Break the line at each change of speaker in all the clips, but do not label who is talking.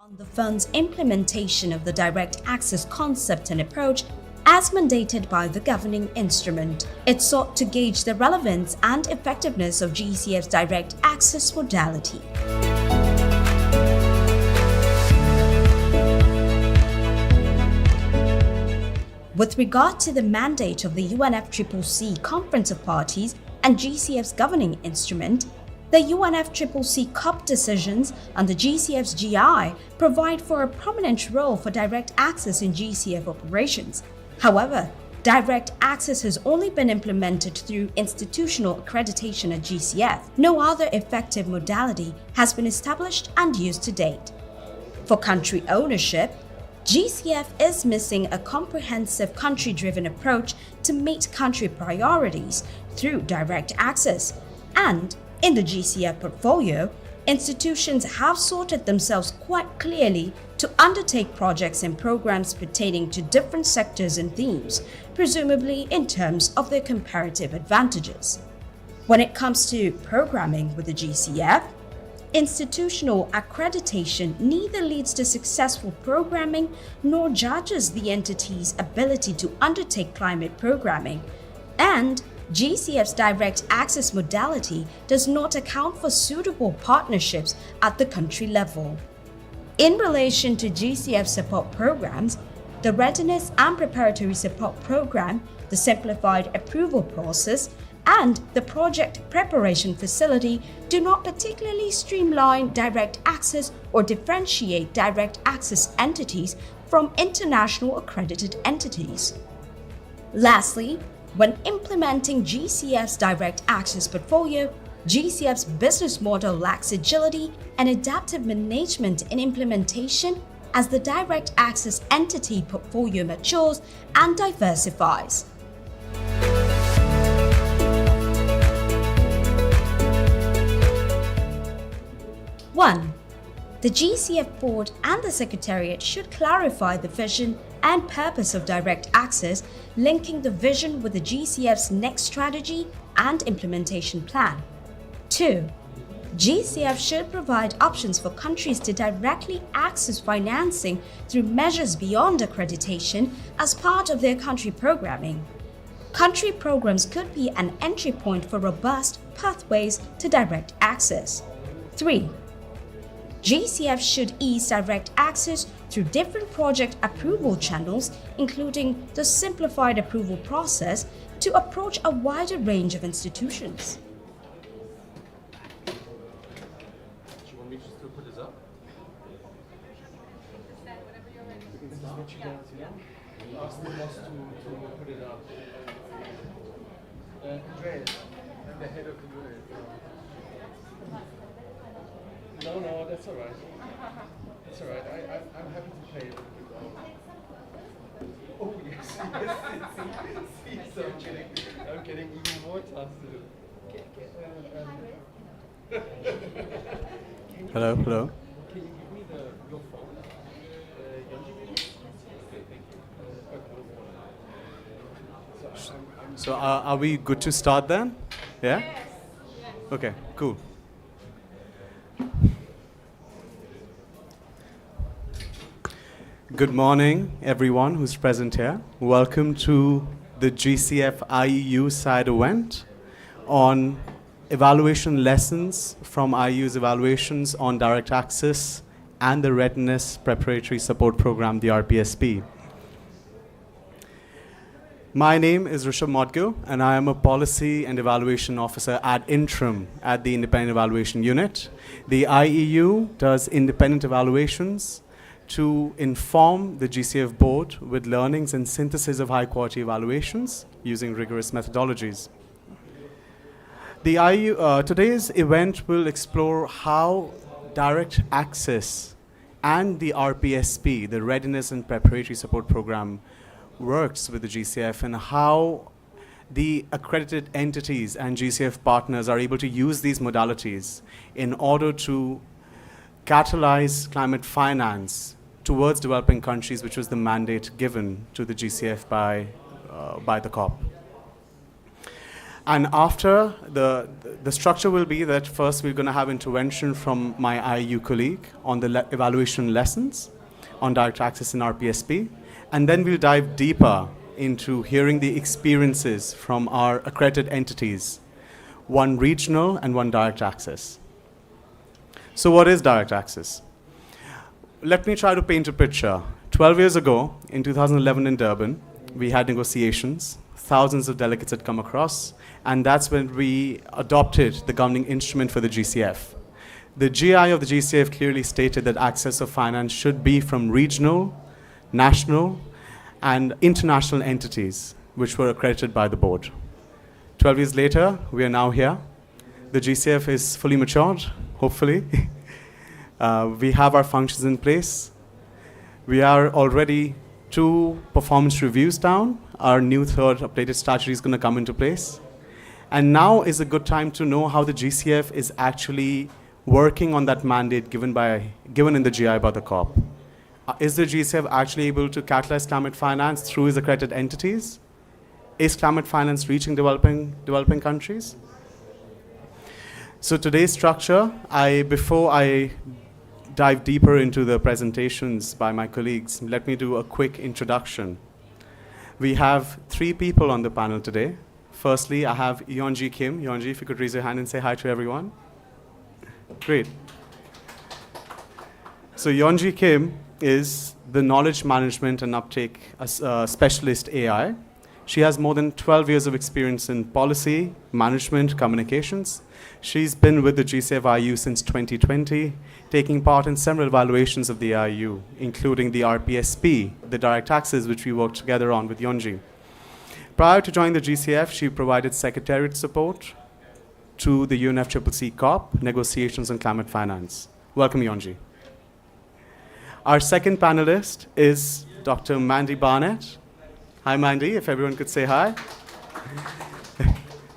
on the fund's implementation of the direct access concept and approach as mandated by the governing instrument. It sought to gauge the relevance and effectiveness of GCF's direct access modality. With regard to the mandate of the UNFCCC Conference of Parties and GCF's governing instrument, the UNFCCC COP decisions and the GCF's GI provide for a prominent role for direct access in GCF operations. However, direct access has only been implemented through institutional accreditation at GCF. No other effective modality has been established and used to date. For country ownership, GCF is missing a comprehensive country-driven approach to meet country priorities through direct access, and in the GCF portfolio, institutions have sorted themselves quite clearly to undertake projects and programs pertaining to different sectors and themes, presumably in terms of their comparative advantages. When it comes to programming with the GCF, institutional accreditation neither leads to successful programming nor judges the entity's ability to undertake climate programming, and GCF's direct access modality does not account for suitable partnerships at the country level. In relation to GCF support programs, the Readiness and Preparatory Support Program, the Simplified Approval Process, and the Project Preparation Facility do not particularly streamline direct access or differentiate direct access entities from international accredited entities. Lastly, when implementing GCF's direct access portfolio, GCF's business model lacks agility and adaptive management in implementation as the direct access entity portfolio matures and diversifies. One, the GCF board and the Secretariat should clarify the vision and purpose of direct access, linking the vision with the GCF's next strategy and implementation plan. 2. GCF should provide options for countries to directly access financing through measures beyond accreditation as part of their country programming. Country programs could be an entry point for robust pathways to direct access. 3. GCF should ease direct access through different project approval channels, including the simplified approval process, to approach a wider range of institutions.
Do you want me just to put this up? This is what you guys, you know? Ask the boss to put it up. Andreas, I'm the head of the unit. No, that's all right. That's all right. I'm happy to play it. Oh yes, see, so I'm getting even more tasks to do.
Hello.
Can you give me your phone? Okay, thank you.
So are we good to start then? Yeah? Yes. Okay, cool. Good morning, everyone who's present here. Welcome to the GCF IEU side event on evaluation lessons from IEU's evaluations on direct access and the Readiness Preparatory Support Program, the RPSP. My name is Rishabh Modgo, and I am a Policy and Evaluation Officer ad interim at the Independent Evaluation Unit. The IEU does independent evaluations to inform the GCF board with learnings and synthesis of high-quality evaluations using rigorous methodologies. The IEU, today's event will explore how direct access and the RPSP, the Readiness and Preparatory Support Program, works with the GCF and how the accredited entities and GCF partners are able to use these modalities in order to catalyze climate finance towards developing countries, which was the mandate given to the GCF by the COP. And after, the structure will be that first we're going to have intervention from my IU colleague on the evaluation lessons on direct access in RPSP. And then we'll dive deeper into hearing the experiences from our accredited entities, one regional and one direct access. So what is direct access? Let me try to paint a picture. 12 years ago, in 2011 in Durban, we had negotiations. Thousands of delegates had come across, and that's when we adopted the governing instrument for the GCF. The GI of the GCF clearly stated that access of finance should be from regional, national, and international entities, which were accredited by the board. 12 years later, we are now here. The GCF is fully matured, hopefully. We have our functions in place. We are already 2 performance reviews down. Our new third updated strategy is going to come into place. And now is a good time to know how the GCF is actually working on that mandate given in the GI by the COP. Is the GCF actually able to catalyze climate finance through its accredited entities? Is climate finance reaching developing countries? So today's structure, before I dive deeper into the presentations by my colleagues, let me do a quick introduction. We have 3 people on the panel today. Firstly, I have Yeonji Kim. Yeonji, if you could raise your hand and say hi to everyone. Great. So Yeonji Kim is the knowledge management and uptake specialist AI. She has more than 12 years of experience in policy, management, communications. She's been with the GCF IU since 2020, taking part in several evaluations of the IU, including the RPSP, the direct access, which we worked together on with Yeonji. Prior to joining the GCF, she provided secretariat support to the UNFCCC COP negotiations on climate finance. Welcome, Yeonji. Our second panelist is Dr. Mandy Barnett. Hi, Mandy, if everyone could say hi.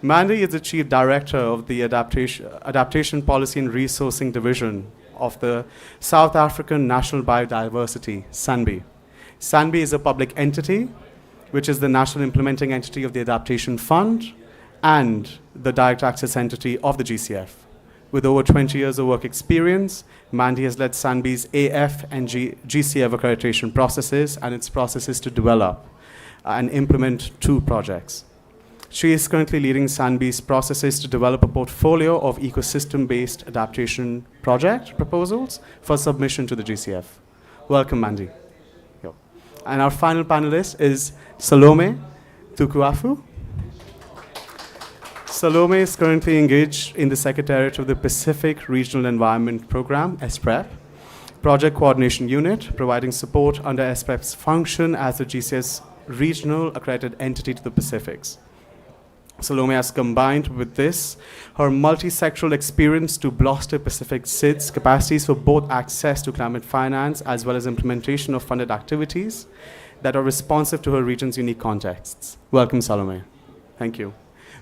Mandy is the Chief Director of the Adaptation Policy and Resourcing Division of the South African National Biodiversity, SANBI. SANBI is a public entity, which is the national implementing entity of the Adaptation Fund and the direct access entity of the GCF. With over 20 years of work experience, Mandy has led SANBI's AF and GCF accreditation processes and its processes to develop and implement 2 projects. She is currently leading SANBI's processes to develop a portfolio of ecosystem-based adaptation project proposals for submission to the GCF. Welcome, Mandy. And our final panelist is Salome Tukuafu. Salome is currently engaged in the Secretariat of the Pacific Regional Environment Program, SPREP, Project Coordination Unit, providing support under SPREP's function as the GCF's regional accredited entity to the Pacifics. Salome has combined with this her multi-sectoral experience to bolster Pacific SID's capacities for both access to climate finance as well as implementation of funded activities that are responsive to her region's unique contexts. Welcome, Salome. Thank you.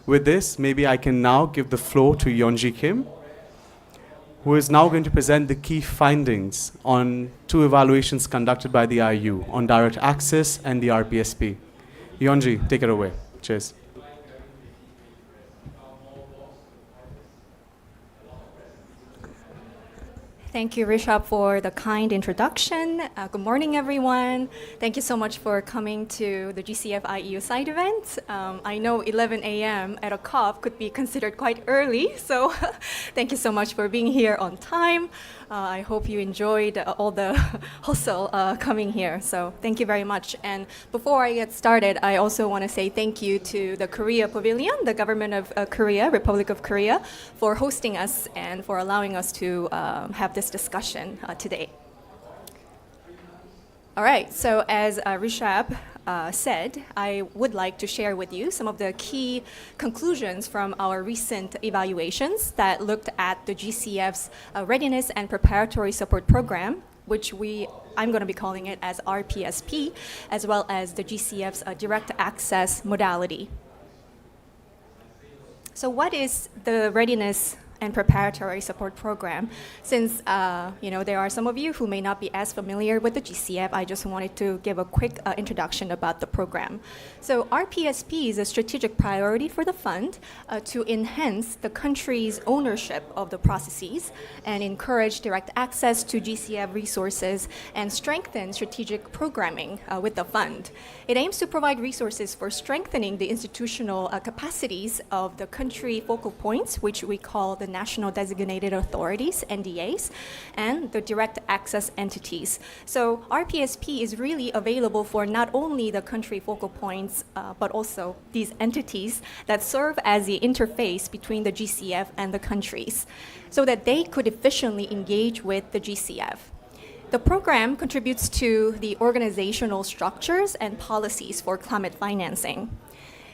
With this, maybe I can now give the floor to Yeonji Kim, who is now going to present the key findings on 2 evaluations conducted by the IU on direct access and the RPSP. Yeonji, take it away. Cheers.
Thank you, Rishabh, for the kind introduction. Good morning, everyone. Thank you so much for coming to the GCF IEU side event. I know 11 a.m. at a COP could be considered quite early, so thank you so much for being here on time. I hope you enjoyed all the hustle coming here, so thank you very much. And before I get started, I also want to say thank you to the Korea Pavilion, the government of Korea, Republic of Korea, for hosting us and for allowing us to have this discussion today. All right, so as Rishabh said, I would like to share with you some of the key conclusions from our recent evaluations that looked at the GCF's Readiness and Preparatory Support Program, which I'm going to be calling it as RPSP, as well as the GCF's direct access modality. So what is the Readiness and preparatory support program. Since there are some of you who may not be as familiar with the GCF, I just wanted to give a quick introduction about the program. So RPSP is a strategic priority for the fund to enhance the country's ownership of the processes and encourage direct access to GCF resources and strengthen strategic programming with the fund. It aims to provide resources for strengthening the institutional capacities of the country focal points, which we call the National Designated Authorities, NDAs, and the direct access entities. So RPSP is really available for not only the country focal points, but also these entities that serve as the interface between the GCF and the countries, so that they could efficiently engage with the GCF. The program contributes to the organizational structures and policies for climate financing.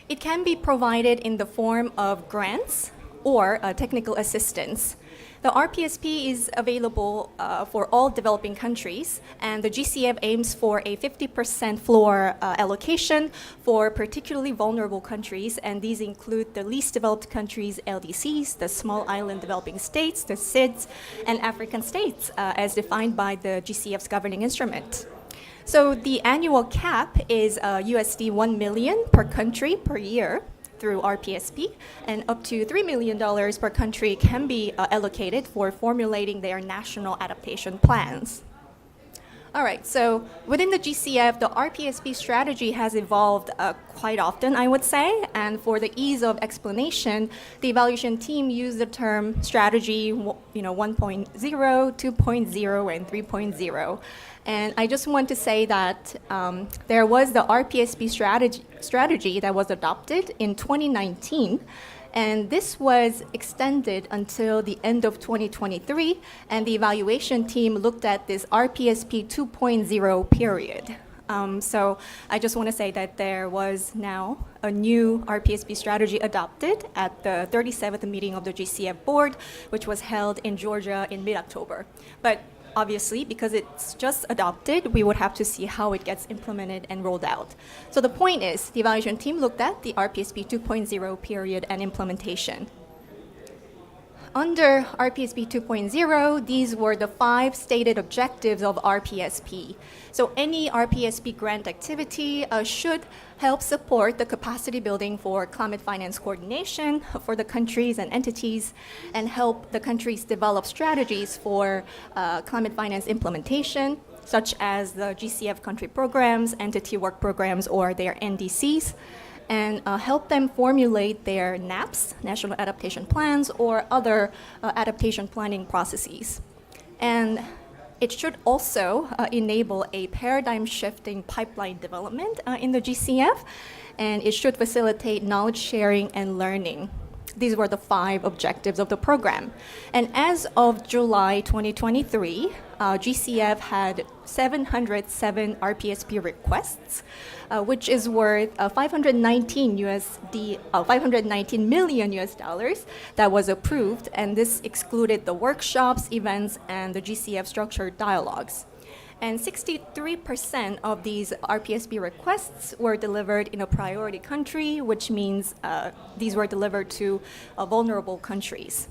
It can be provided in the form of grants or technical assistance. The RPSP is available for all developing countries, and the GCF aims for a 50% floor allocation for particularly vulnerable countries, and these include the least developed countries, LDCs, the small island developing states, the SIDS, and African states, as defined by the GCF's governing instrument. So the annual cap is USD 1 million per country per year through RPSP, and up to $3 million per country can be allocated for formulating their national adaptation plans. All right, so within the GCF, the RPSP strategy has evolved quite often, I would say, and for the ease of explanation, the evaluation team used the term strategy 1.0, 2.0, and 3.0. And I just want to say that there was the RPSP strategy that was adopted in 2019, and this was extended until the end of 2023, and the evaluation team looked at this RPSP 2.0 period. So I just want to say that there was now a new RPSP strategy adopted at the 37th meeting of the GCF board, which was held in Georgia in mid-October. But obviously, because it's just adopted, we would have to see how it gets implemented and rolled out. So the point is, the evaluation team looked at the RPSP 2.0 period and implementation. Under RPSP 2.0, these were the 5 stated objectives of RPSP. So any RPSP grant activity should help support the capacity building for climate finance coordination for the countries and entities, and help the countries develop strategies for climate finance implementation, such as the GCF country programs, entity work programs, or their NDCs, and help them formulate their NAPs, National Adaptation Plans, or other adaptation planning processes. And it should also enable a paradigm-shifting pipeline development in the GCF, and it should facilitate knowledge sharing and learning. These were the 5 objectives of the program. And as of July 2023, GCF had 707 RPSP requests, which is worth 519 million US dollars that was approved, and this excluded the workshops, events, and the GCF structured dialogues. And 63% of these RPSP requests were delivered in a priority country, which means these were delivered to vulnerable countries.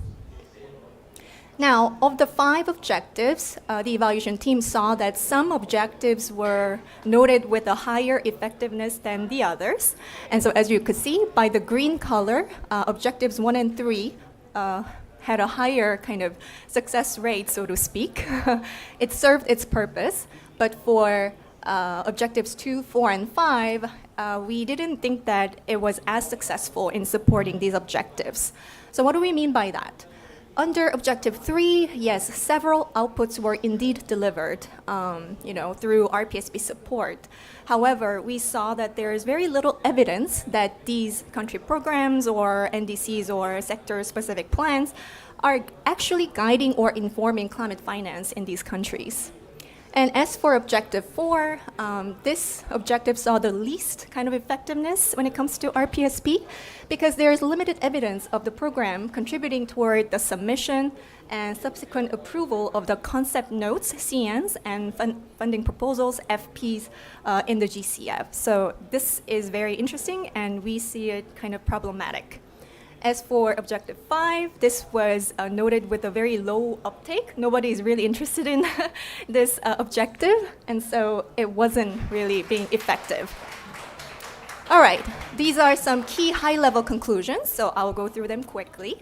Now, of the 5 objectives, the evaluation team saw that some objectives were noted with a higher effectiveness than the others. And so as you could see, by the green color, objectives 1 and 3 had a higher kind of success rate, so to speak. It served its purpose, but for objectives 2, 4, and 5, we didn't think that it was as successful in supporting these objectives. So what do we mean by that? Under Objective 3, yes, several outputs were indeed delivered, through RPSP support. However, we saw that there is very little evidence that these country programs or NDCs or sector-specific plans are actually guiding or informing climate finance in these countries. And as for Objective 4, this objective saw the least kind of effectiveness when it comes to RPSP, because there is limited evidence of the program contributing toward the submission and subsequent approval of the concept notes, CNs, and funding proposals, FPs, in the GCF. So this is very interesting, and we see it kind of problematic. As for Objective 5, this was noted with a very low uptake. Nobody is really interested in this objective, and so it wasn't really being effective. All right, these are some key high-level conclusions, so I'll go through them quickly.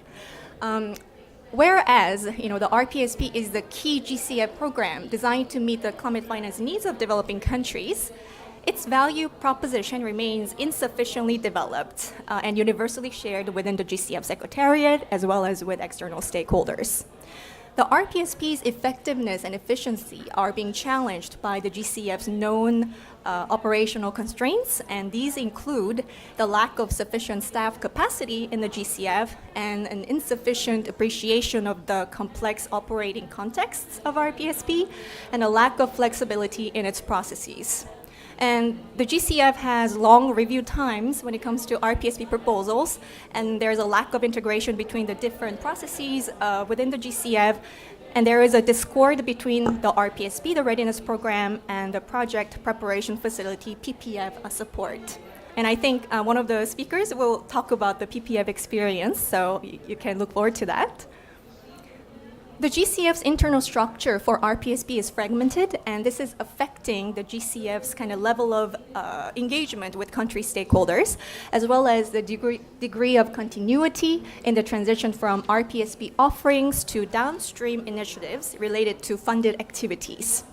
Whereas, the RPSP is the key GCF program designed to meet the climate finance needs of developing countries, its value proposition remains insufficiently developed and universally shared within the GCF Secretariat as well as with external stakeholders. The RPSP's effectiveness and efficiency are being challenged by the GCF's known operational constraints, and these include the lack of sufficient staff capacity in the GCF and an insufficient appreciation of the complex operating contexts of RPSP and a lack of flexibility in its processes. And the GCF has long review times when it comes to RPSP proposals, and there's a lack of integration between the different processes within the GCF, and there is a discord between the RPSP, the Readiness Program, and the Project Preparation Facility, PPF support. And I think one of the speakers will talk about the PPF experience, so you can look forward to that. The GCF's internal structure for RPSP is fragmented, and this is affecting the GCF's kind of level of engagement with country stakeholders, as well as the degree of continuity in the transition from RPSP offerings to downstream initiatives related to funded activities.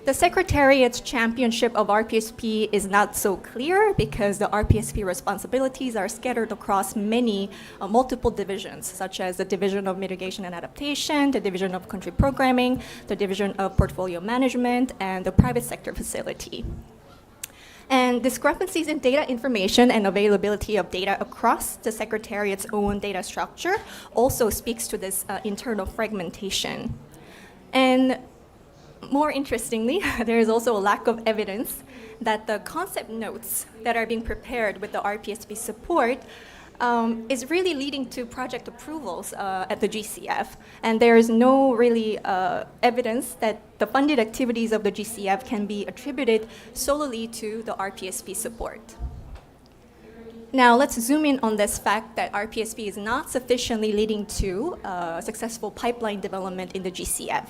The Secretariat's championship of RPSP is not so clear because the RPSP responsibilities are scattered across many multiple divisions, such as the Division of Mitigation and Adaptation, the Division of Country Programming, the Division of Portfolio Management, and the Private Sector Facility. And discrepancies in data information and availability of data across the Secretariat's own data structure also speaks to this internal fragmentation. And more interestingly, there is also a lack of evidence that the concept notes that are being prepared with the RPSP support is really leading to project approvals at the GCF. And there is no really evidence that the funded activities of the GCF can be attributed solely to the RPSP support. Now, let's zoom in on this fact that RPSP is not sufficiently leading to successful pipeline development in the GCF.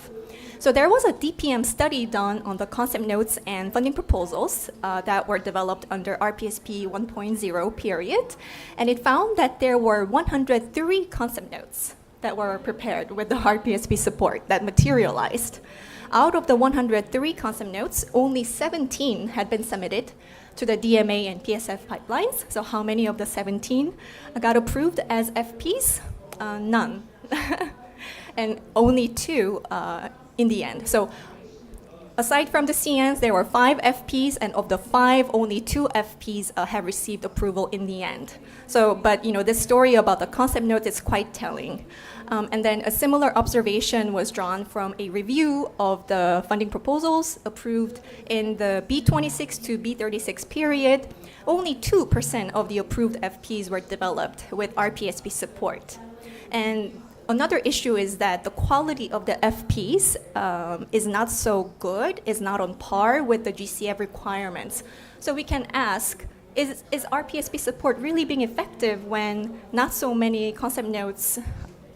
So there was a DPM study done on the concept notes and funding proposals that were developed under RPSP 1.0 period, and it found that there were 103 concept notes that were prepared with the RPSP support that materialized. Out of the 103 concept notes, only 17 had been submitted to the DMA and PSF pipelines. So how many of the 17 got approved as FPs? None. And only 2 in the end. So aside from the CNs, there were 5 FPs, and of the 5, only 2 FPs have received approval in the end. So, but this story about the concept note is quite telling. And then a similar observation was drawn from a review of the funding proposals approved in the B26 to B36 period. Only 2% of the approved FPs were developed with RPSP support. And another issue is that the quality of the FPs is not so good, is not on par with the GCF requirements. So we can ask, is RPSP support really being effective when not so many concept notes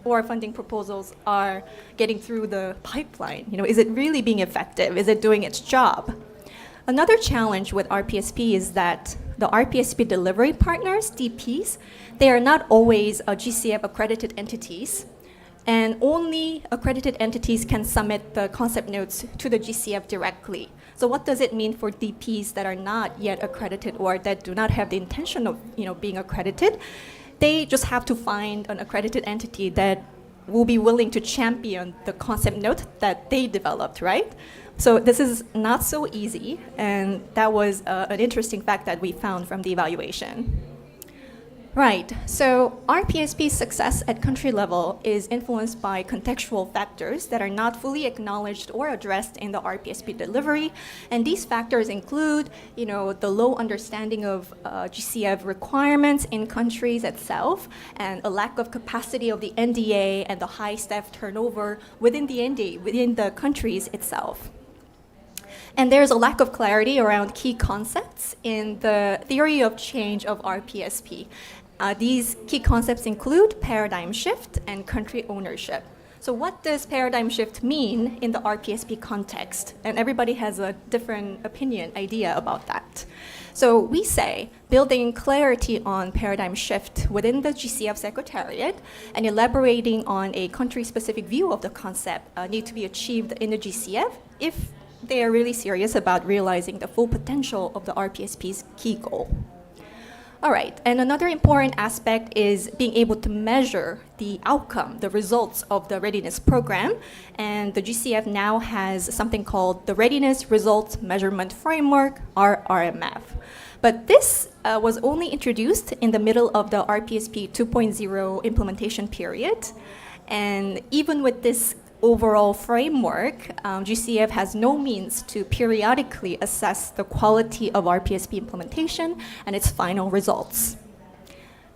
or funding proposals are getting through the pipeline? Is it really being effective? Is it doing its job? Another challenge with RPSP is that the RPSP delivery partners, DPs, they are not always GCF accredited entities, and only accredited entities can submit the concept notes to the GCF directly. So what does it mean for DPs that are not yet accredited or that do not have the intention of being accredited? They just have to find an accredited entity that will be willing to champion the concept note that they developed, right? So this is not so easy, and that was an interesting fact that we found from the evaluation. Right, so RPSP's success at country level is influenced by contextual factors that are not fully acknowledged or addressed in the RPSP delivery, and these factors include, the low understanding of GCF requirements in countries itself, and a lack of capacity of the NDA and the high staff turnover within the NDA, within the countries itself. And there's a lack of clarity around key concepts in the theory of change of RPSP. These key concepts include paradigm shift and country ownership. So what does paradigm shift mean in the RPSP context? And everybody has a different opinion, idea about that. So we say building clarity on paradigm shift within the GCF Secretariat and elaborating on a country-specific view of the concept need to be achieved in the GCF if they are really serious about realizing the full potential of the RPSP's key goal. All right, and another important aspect is being able to measure the outcome, the results of the readiness program. And the GCF now has something called the Readiness Results Measurement Framework, RRMF. But this was only introduced in the middle of the RPSP 2.0 implementation period. And even with this overall framework, GCF has no means to periodically assess the quality of RPSP implementation and its final results.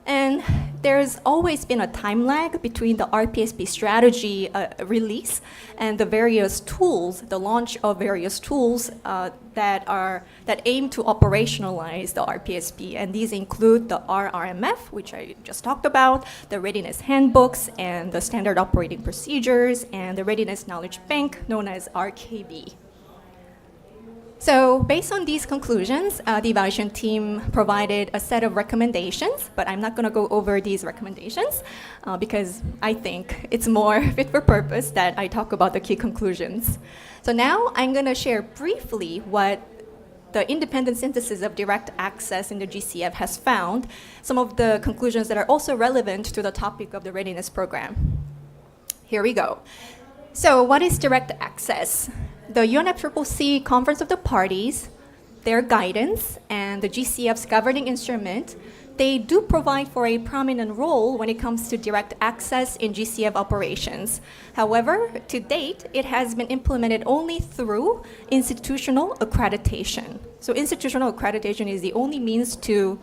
And there's always been a time lag between the RPSP strategy release and the various tools, the launch of various tools that aim to operationalize the RPSP. And these include the RRMF, which I just talked about, the readiness handbooks, and the standard operating procedures, and the readiness knowledge bank, known as RKB. So based on these conclusions, the evaluation team provided a set of recommendations, but I'm not going to go over these recommendations because I think it's more fit for purpose that I talk about the key conclusions. So now I'm going to share briefly what the independent synthesis of direct access in the GCF has found, some of the conclusions that are also relevant to the topic of the readiness program. Here we go. So what is direct access? The UNFCCC Conference of the Parties, their guidance, and the GCF's governing instrument, they do provide for a prominent role when it comes to direct access in GCF operations. However, to date, it has been implemented only through institutional accreditation. So institutional accreditation is the only means to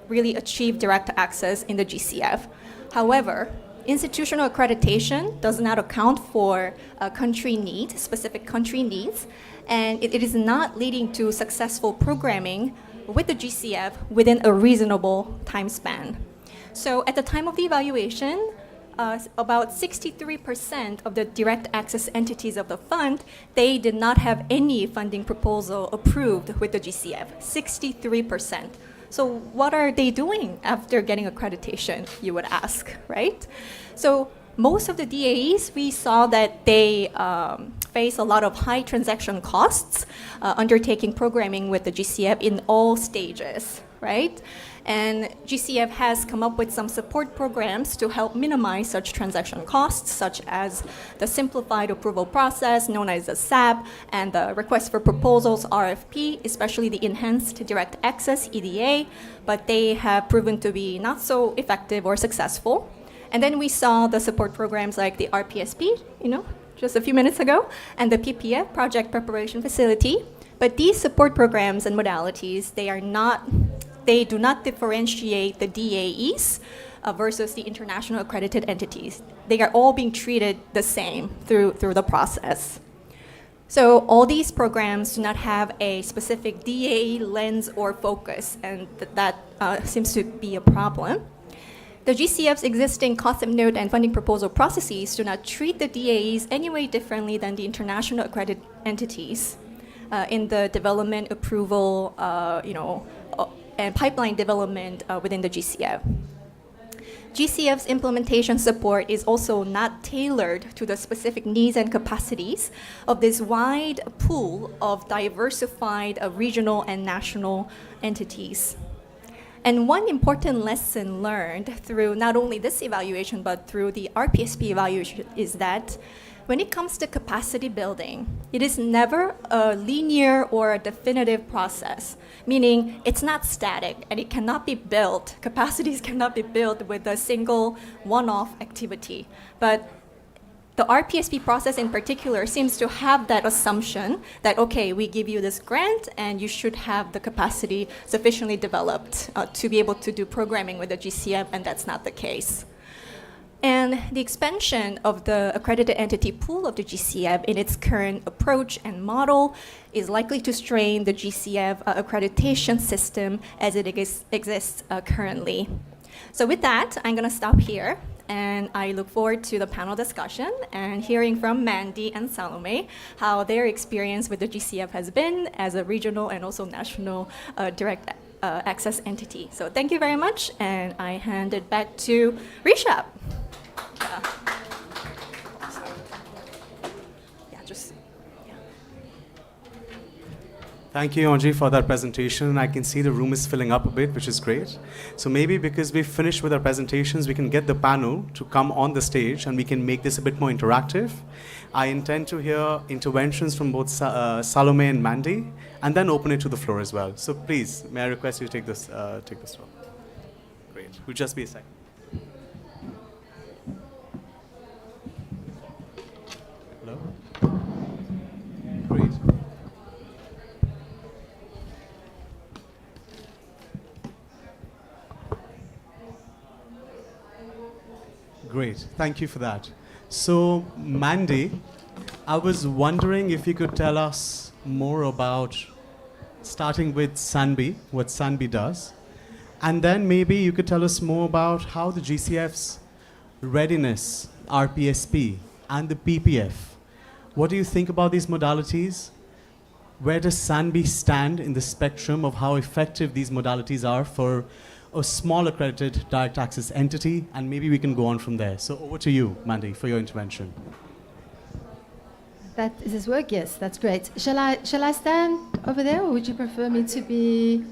really achieve direct access in the GCF. However, institutional accreditation does not account for country needs, specific country needs, and it is not leading to successful programming with the GCF within a reasonable time span. So at the time of the evaluation, about 63% of the direct access entities of the fund, they did not have any funding proposal approved with the GCF, 63%. So what are they doing after getting accreditation, you would ask, right? So most of the DAEs, we saw that they face a lot of high transaction costs undertaking programming with the GCF in all stages, right? And GCF has come up with some support programs to help minimize such transaction costs, such as the simplified approval process known as the SAP and the request for proposals RFP, especially the enhanced direct access EDA, but they have proven to be not so effective or successful. And then we saw the support programs like the RPSP, just a few minutes ago, and the PPF, Project Preparation Facility. But these support programs and modalities, they do not differentiate the DAEs versus the international accredited entities. They are all being treated the same through the process. So all these programs do not have a specific DAE lens or focus, and that seems to be a problem. The GCF's existing concept note and funding proposal processes do not treat the DAEs any way differently than the international accredited entities in the development, approval, and pipeline development within the GCF. GCF's implementation support is also not tailored to the specific needs and capacities of this wide pool of diversified regional and national entities. And one important lesson learned through not only this evaluation, but through the RPSP evaluation is that when it comes to capacity building, it is never a linear or a definitive process, meaning it's not static and it cannot be built. Capacities cannot be built with a single one-off activity. But the RPSP process in particular seems to have that assumption that, okay, we give you this grant and you should have the capacity sufficiently developed to be able to do programming with the GCF, and that's not the case. And the expansion of the accredited entity pool of the GCF in its current approach and model is likely to strain the GCF accreditation system as it exists currently. So with that, I'm going to stop here. And I look forward to the panel discussion and hearing from Mandy and Salome how their experience with the GCF has been as a regional and also national direct access entity. So thank you very much, and I hand it back to Rishabh.
Thank you, Anji, for that presentation. I can see the room is filling up a bit, which is great. So maybe because we've finished with our presentations, we can get the panel to come on the stage and we can make this a bit more interactive. I intend to hear interventions from both Salome and Mandy, and then open it to the floor as well. So please, may I request you to take this floor? Great. We'll just be a second. Hello? Great. Great, thank you for that. So, Mandy, I was wondering if you could tell us more about, starting with SANBI, what SANBI does, and then maybe you could tell us more about how the GCF's readiness, RPSP, and the PPF. What do you think about these modalities? Where does SANBI stand in the spectrum of how effective these modalities are for a small accredited direct access entity, and maybe we can go on from there. So over to you, Mandy, for your intervention.
Does this work? Yes, that's great. Shall I stand over there, or would you prefer me to be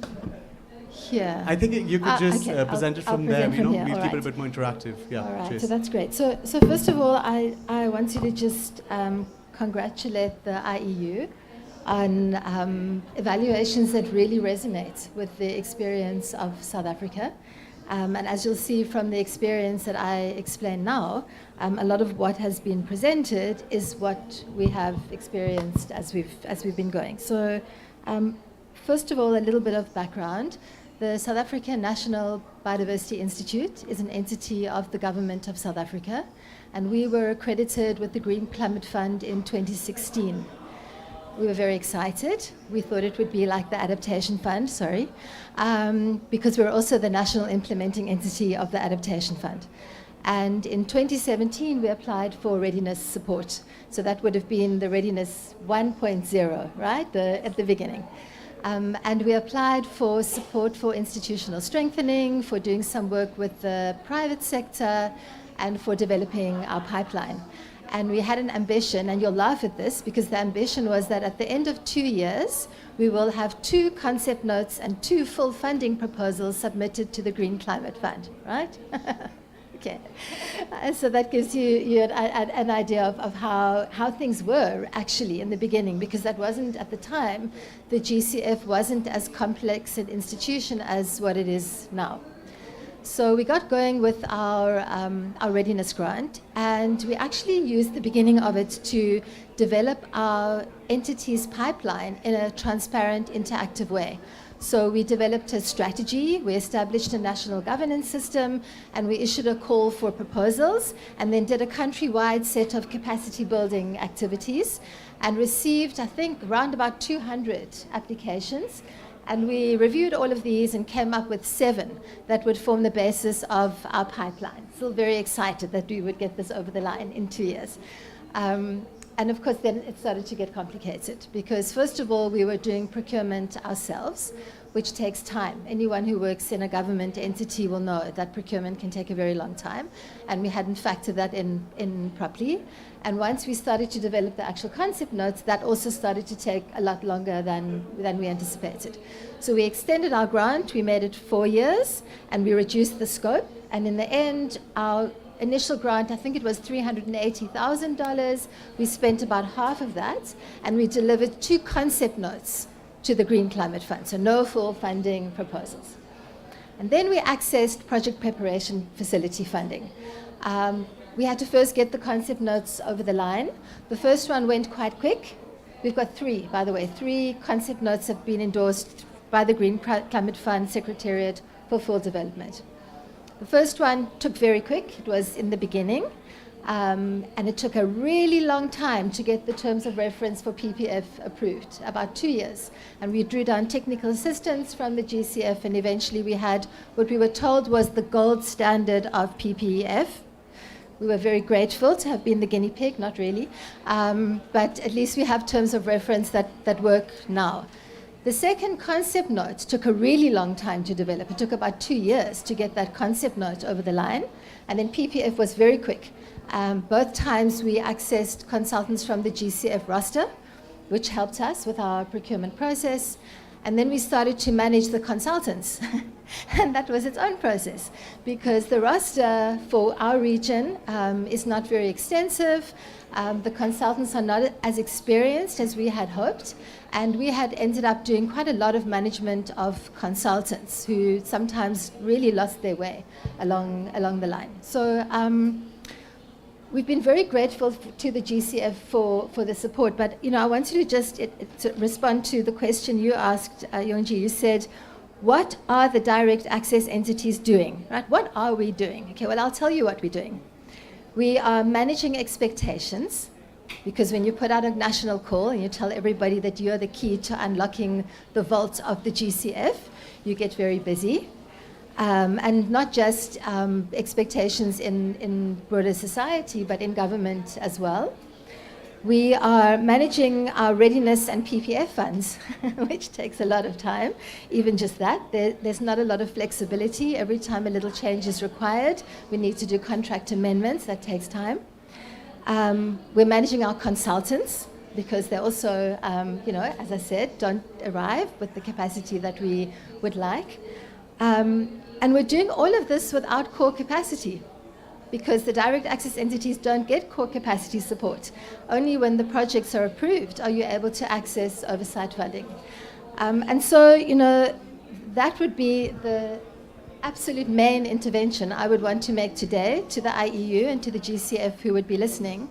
here?
I think you could just
okay.
present it
I'll
from there.
present from here.
We'll
All
keep it a
right.
bit more interactive. Yeah.
All right,
Cheers.
so that's great. So first of all, I wanted to just congratulate the IEU on evaluations that really resonate with the experience of South Africa. And as you'll see from the experience that I explain now, a lot of what has been presented is what we have experienced as we've been going. So first of all, a little bit of background. The South African National Biodiversity Institute is an entity of the government of South Africa, and we were accredited with the Green Climate Fund in 2016. We were very excited. We thought it would be like the Adaptation Fund, because we're also the national implementing entity of the Adaptation Fund. And in 2017, we applied for readiness support. So that would have been the readiness 1.0, right, at the beginning. And we applied for support for institutional strengthening, for doing some work with the private sector, and for developing our pipeline. And we had an ambition, and you'll laugh at this, because the ambition was that at the end of 2 years, we will have 2 concept notes and 2 full funding proposals submitted to the Green Climate Fund, right? Okay. So that gives you an idea of how things were actually in the beginning, because that wasn't, at the time, the GCF wasn't as complex an institution as what it is now. So we got going with our readiness grant, and we actually used the beginning of it to develop our entity's pipeline in a transparent, interactive way. So we developed a strategy, we established a national governance system, and we issued a call for proposals, and then did a countrywide set of capacity building activities, and received, I think, around about 200 applications. And we reviewed all of these and came up with 7 that would form the basis of our pipeline. Still very excited that we would get this over the line in 2 years. And of course, then it started to get complicated, because first of all, we were doing procurement ourselves, which takes time. Anyone who works in a government entity will know that procurement can take a very long time, and we hadn't factored that in properly. And once we started to develop the actual concept notes, that also started to take a lot longer than we anticipated. So we extended our grant, we made it 4 years, and we reduced the scope. And in the end, our initial grant, I think it was $380,000. We spent about half of that, and we delivered 2 concept notes to the Green Climate Fund, so no full funding proposals. And then we accessed project preparation facility funding. We had to first get the concept notes over the line. The first one went quite quick. We've got 3, by the way. 3 concept notes have been endorsed by the Green Climate Fund Secretariat for full development. The first one took very quick. It was in the beginning. And it took a really long time to get the terms of reference for PPF approved, about 2 years. And we drew down technical assistance from the GCF, and eventually we had what we were told was the gold standard of PPEF. We were very grateful to have been the guinea pig, not really, but at least we have terms of reference that work now. The second concept note took a really long time to develop. It took about 2 years to get that concept note over the line, and then PPF was very quick. Both times we accessed consultants from the GCF roster, which helped us with our procurement process. And then we started to manage the consultants. And that was its own process, because the roster for our region is not very extensive. The consultants are not as experienced as we had hoped. And we had ended up doing quite a lot of management of consultants who sometimes really lost their way along the line. So we've been very grateful to the GCF for the support, but I wanted to just to respond to the question you asked, Yongji. You said, what are the direct access entities doing? Right? What are we doing? Okay, well, I'll tell you what we're doing. We are managing expectations, because when you put out a national call and you tell everybody that you're the key to unlocking the vault of the GCF, you get very busy. And not just expectations in broader society, but in government as well. We are managing our readiness and PPF funds, which takes a lot of time. Even just that, there's not a lot of flexibility. Every time a little change is required, we need to do contract amendments. That takes time. We're managing our consultants, because they also, as I said, don't arrive with the capacity that we would like. And we're doing all of this without core capacity, because the direct access entities don't get core capacity support. Only when the projects are approved are you able to access oversight funding. And so, that would be the absolute main intervention I would want to make today to the IEU and to the GCF who would be listening,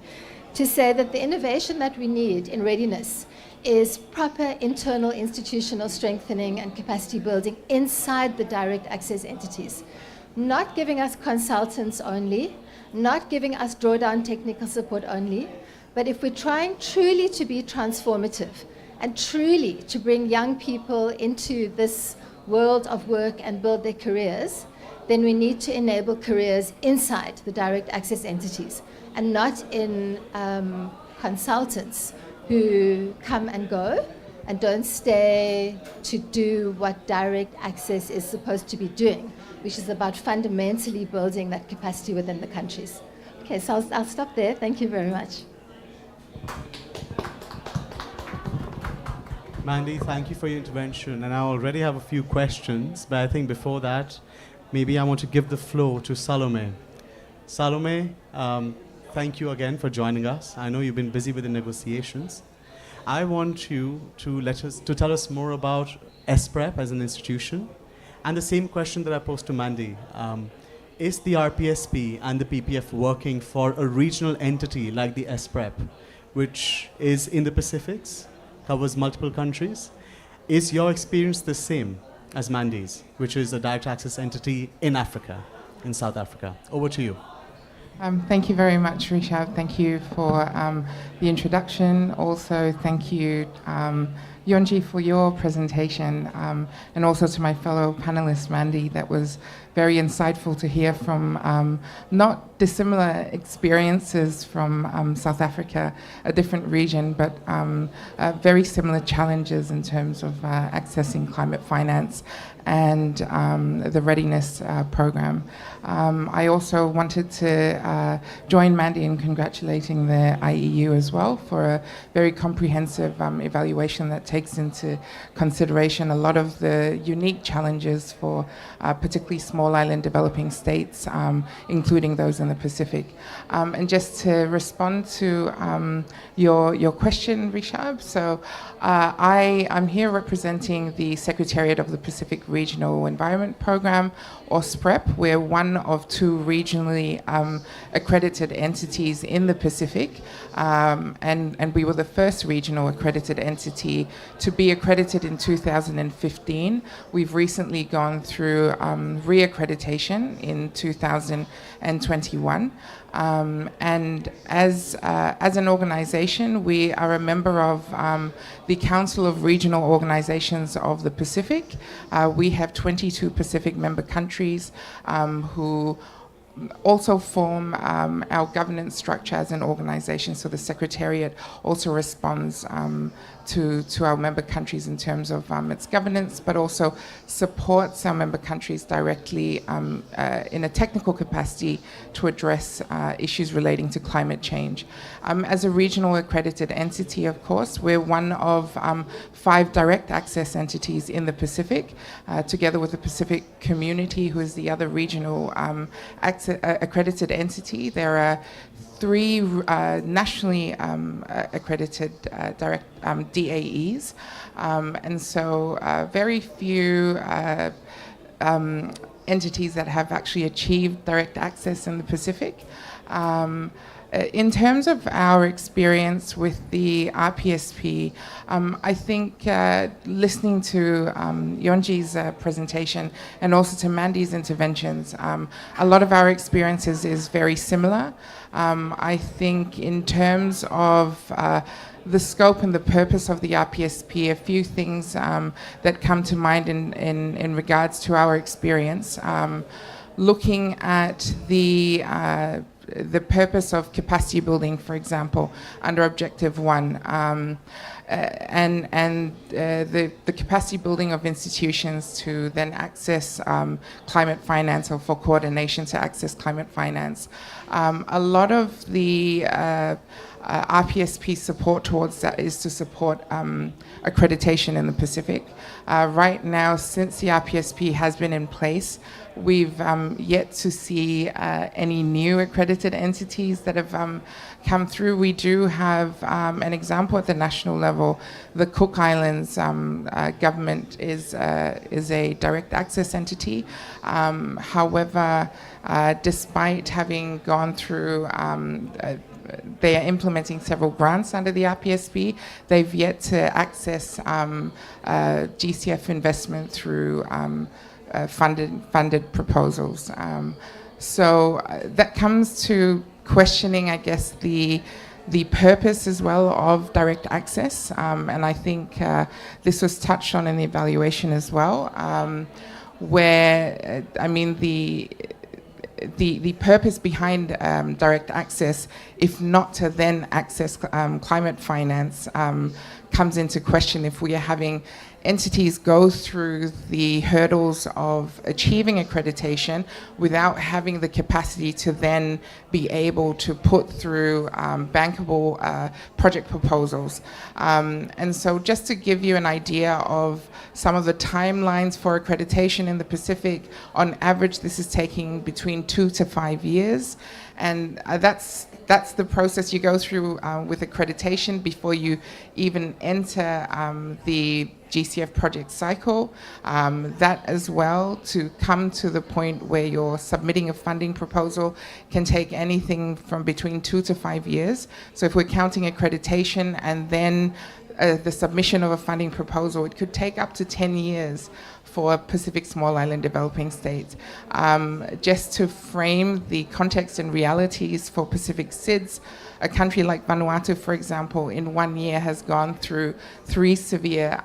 to say that the innovation that we need in readiness is proper internal institutional strengthening and capacity building inside the direct access entities. Not giving us consultants only, not giving us drawdown technical support only, but if we're trying truly to be transformative and truly to bring young people into this world of work and build their careers, then we need to enable careers inside the direct access entities and not in consultants who come and go and don't stay to do what direct access is supposed to be doing, which is about fundamentally building that capacity within the countries. Okay, so I'll stop there. Thank you very much.
Mandy, thank you for your intervention. And I already have a few questions, but I think before that, maybe I want to give the floor to Salome. Salome, thank you again for joining us. I know you've been busy with the negotiations. I want you to tell us more about SPREP as an institution. And the same question that I posed to Mandy. Is the RPSP and the PPF working for a regional entity like the SPREP, which is in the Pacifics, covers multiple countries? Is your experience the same as Mandy's, which is a direct access entity in Africa, in South Africa? Over to you.
Thank you very much, Rishabh. Thank you for the introduction. Also, thank you, Yonji, for your presentation, and also to my fellow panelist, Mandy. That was very insightful to hear from not dissimilar experiences from South Africa, a different region, but very similar challenges in terms of accessing climate finance and the readiness program. I also wanted to join Mandy in congratulating the IEU as well for a very comprehensive evaluation that takes into consideration a lot of the unique challenges for particularly small island developing states, including those in the Pacific. And just to respond to your question, Rishabh, so I'm here representing the Secretariat of the Pacific Regional Environment Program, or SPREP. We're one of two regionally accredited entities in the Pacific, and we were the first regional accredited entity to be accredited in 2015. We've recently gone through reaccreditation reaccreditation in 2021. And as an organization, we are a member of the Council of Regional Organizations of the Pacific. We have 22 Pacific member countries who also form our governance structure as an organization. So the Secretariat also responds to our member countries in terms of its governance, but also supports our member countries directly in a technical capacity to address issues relating to climate change. As a regional accredited entity, of course, we're one of 5 direct access entities in the Pacific, together with the Pacific Community, who is the other regional accredited entity. There are 3 nationally accredited direct DAEs, and so very few entities that have actually achieved direct access in the Pacific. In terms of our experience with the RPSP, I think listening to Yonji's presentation and also to Mandy's interventions, a lot of our experiences is very similar. I think in terms of the scope and the purpose of the RPSP, a few things that come to mind in regards to our experience. Looking at the purpose of capacity building, for example, under Objective 1, and the capacity building of institutions to then access climate finance, or for coordination to access climate finance. A lot of the RPSP support towards that is to support accreditation in the Pacific. Right now, since the RPSP has been in place, we've yet to see any new accredited entities that have come through. We do have an example at the national level. The Cook Islands government is a direct access entity. However, despite having gone through they are implementing several grants under the RPSP. They've yet to access GCF investment through funded proposals. So that comes to questioning, I guess, the purpose as well of direct access. And I think this was touched on in the evaluation as well, where, I mean, the purpose behind direct access, if not to then access climate finance, comes into question if we are having entities go through the hurdles of achieving accreditation without having the capacity to then be able to put through bankable project proposals. And so just to give you an idea of some of the timelines for accreditation in the Pacific, on average this is taking between 2 to 5 years. And that's the process you go through with accreditation before you even enter the GCF project cycle. That as well, to come to the point where you're submitting a funding proposal, can take anything from between 2 to 5 years. So if we're counting accreditation and then the submission of a funding proposal, it could take up to 10 years for Pacific Small Island developing states. Just to frame the context and realities for Pacific SIDS, a country like Vanuatu, for example, in 1 year has gone through 3 severe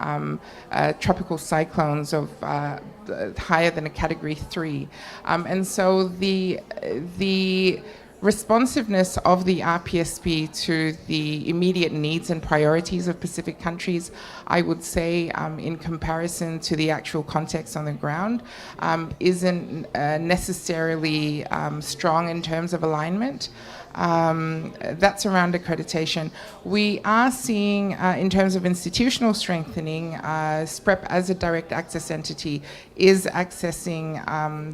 tropical cyclones of higher than a Category 3. And so the responsiveness of the RPSP to the immediate needs and priorities of Pacific countries, I would say, in comparison to the actual context on the ground, isn't necessarily strong in terms of alignment. That's around accreditation. We are seeing, in terms of institutional strengthening, SPREP as a direct access entity is accessing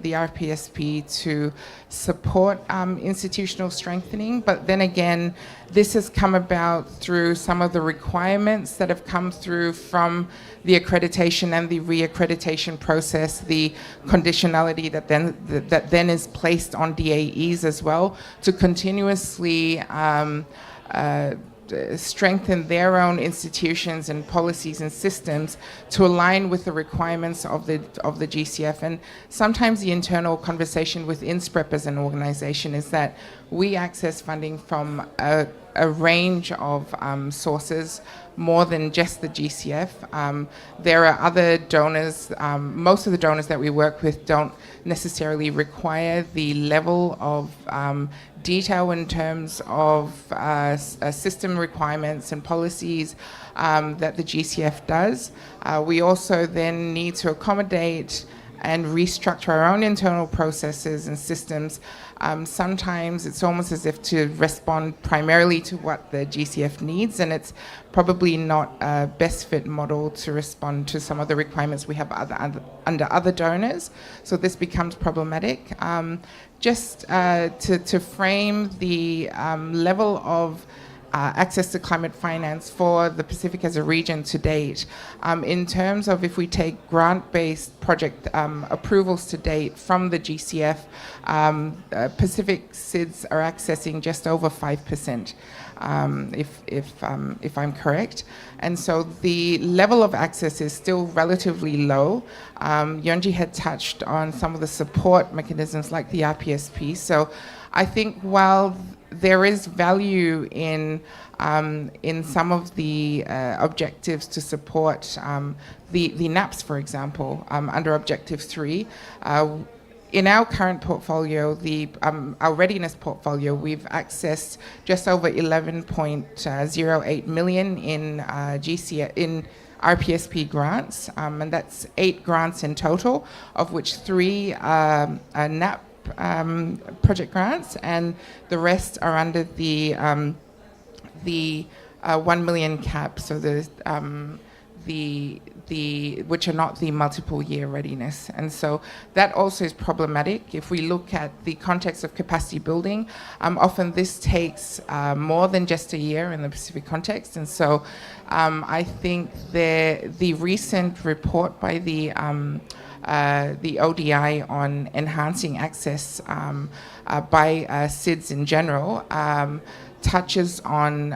the RPSP to support institutional strengthening, but then again, this has come about through some of the requirements that have come through from the accreditation and the reaccreditation process, the conditionality that then is placed on DAEs as well to continuously strengthen their own institutions and policies and systems to align with the requirements of the GCF. And sometimes the internal conversation within SPREP as an organization is that we access funding from a range of sources, more than just the GCF. There are other donors. Most of the donors that we work with don't necessarily require the level of detail in terms of system requirements and policies that the GCF does. We also then need to accommodate and restructure our own internal processes and systems. Sometimes it's almost as if to respond primarily to what the GCF needs, and it's probably not a best fit model to respond to some of the requirements we have under other donors. So this becomes problematic. Just to frame the level of access to climate finance for the Pacific as a region to date. In terms of if we take grant-based project approvals to date from the GCF, Pacific SIDS are accessing just over 5%, if I'm correct. And so the level of access is still relatively low. Yonji had touched on some of the support mechanisms like the RPSP. So I think while there is value in some of the objectives to support the NAPs, for example, under Objective 3. In our current portfolio, our readiness portfolio, we've accessed just over 11.08 million in GCF, in RPSP grants, and that's 8 grants in total, of which 3 are NAP project grants, and the rest are under the 1 million cap. So which are not the multiple year readiness. And so that also is problematic. If we look at the context of capacity building, often this takes more than just a year in the Pacific context. And so I think the recent report by the ODI on enhancing access by SIDS in general touches on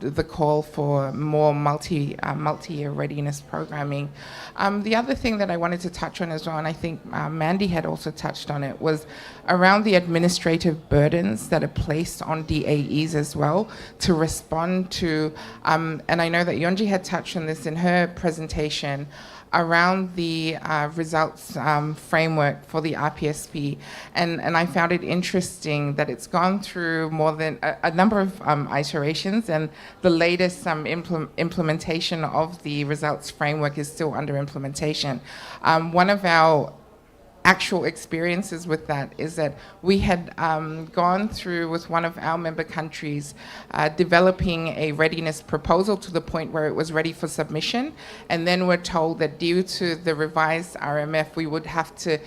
the call for more multi-year readiness programming. The other thing that I wanted to touch on as well, and I think Mandy had also touched on it, was around the administrative burdens that are placed on DAEs as well to respond to, and I know that Yonji had touched on this in her presentation, around the results framework for the RPSP. And I found it interesting that it's gone through more than a number of iterations, and the latest implementation of the results framework is still under implementation. One of our actual experiences with that is that we had gone through with one of our member countries developing a readiness proposal to the point where it was ready for submission, and then we're told that due to the revised RMF we would have to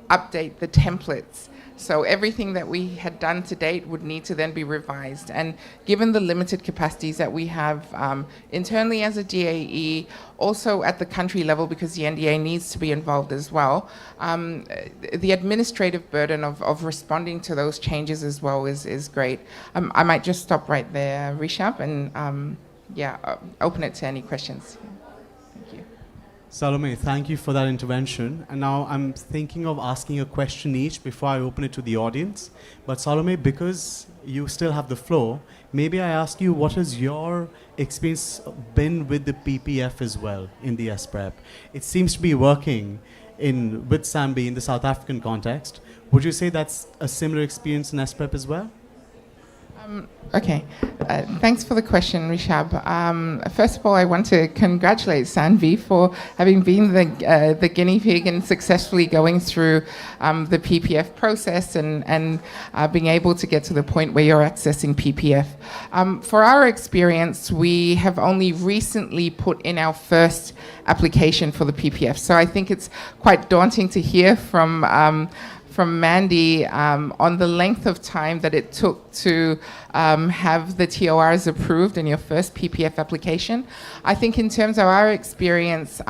update the templates. So everything that we had done to date would need to then be revised. And given the limited capacities that we have internally as a DAE, also at the country level, because the NDA needs to be involved as well, the administrative burden of responding to those changes as well is great. I might just stop right there, Rishabh, and open it to any questions. Thank you.
Salome, thank you for that intervention. And now I'm thinking of asking a question each before I open it to the audience. But Salome, because you still have the floor, maybe I ask you, what has your experience been with the PPF as well in the SPREP? It seems to be working with Sambi in the South African context. Would you say that's a similar experience in SPREP as well?
Okay, thanks for the question, Rishabh. First of all, I want to congratulate Sanvi for having been the guinea pig and successfully going through the PPF process and being able to get to the point where you're accessing PPF. For our experience, we have only recently put in our first application for the PPF, so I think it's quite daunting to hear from Mandy on the length of time that it took to have the TORs approved in your first PPF application. I think in terms of our experience,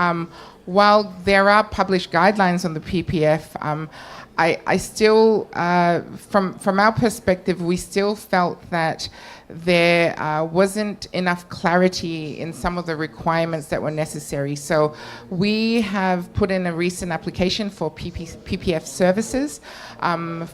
while there are published guidelines on the PPF, I still, from our perspective, we still felt that there wasn't enough clarity in some of the requirements that were necessary. So we have put in a recent application for PPF services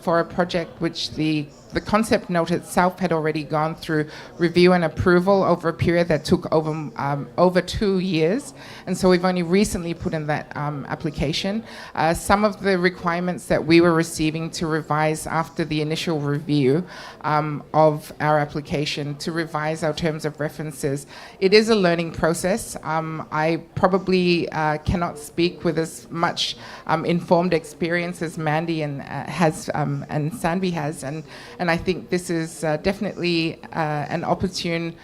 for a project which the concept note itself had already gone through review and approval over a period that took over 2 years. And so we've only recently put in that application. Some of the requirements that we were receiving to revise after the initial review of our application, to revise our terms of references. It is a learning process. I probably cannot speak with as much informed experience as Mandy has and Sanvi has, and I think this is definitely an opportune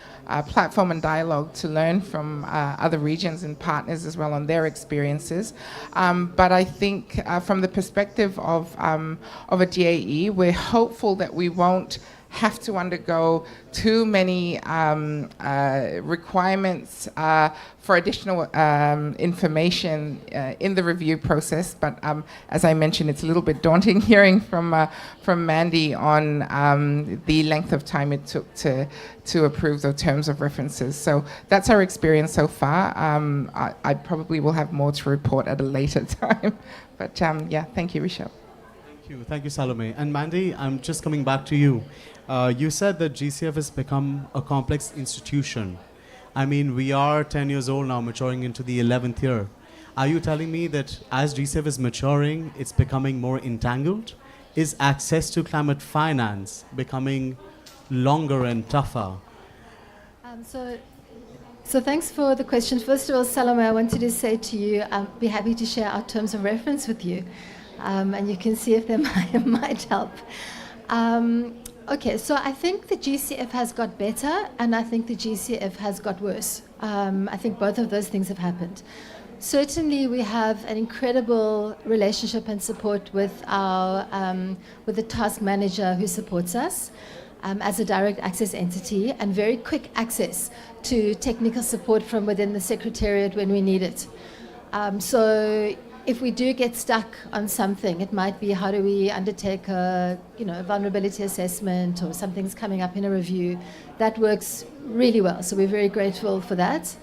platform and dialogue to learn from other regions and partners as well on their experiences. But I think from the perspective of a DAE, we're hopeful that we won't have to undergo too many requirements for additional information in the review process. But as I mentioned, it's a little bit daunting hearing from Mandy on the length of time it took to approve the terms of references. So that's our experience so far. I probably will have more to report at a later time. But yeah, thank you, Rishabh.
Thank you, Salome. And Mandy, I'm just coming back to you. You said that GCF has become a complex institution. I mean, we are 10 years old now, maturing into the 11th year. Are you telling me that as GCF is maturing, it's becoming more entangled? Is access to climate finance becoming longer and tougher?
So thanks for the question. First of all, Salome, I wanted to say to you, I'll be happy to share our terms of reference with you. And you can see if they might help. Okay, so I think the GCF has got better, and I think the GCF has got worse. I think both of those things have happened. Certainly, we have an incredible relationship and support with the task manager who supports us as a direct access entity, and very quick access to technical support from within the Secretariat when we need it. So if we do get stuck on something, it might be how do we undertake a vulnerability assessment, or something's coming up in a review. That works really well, so we're very grateful for that.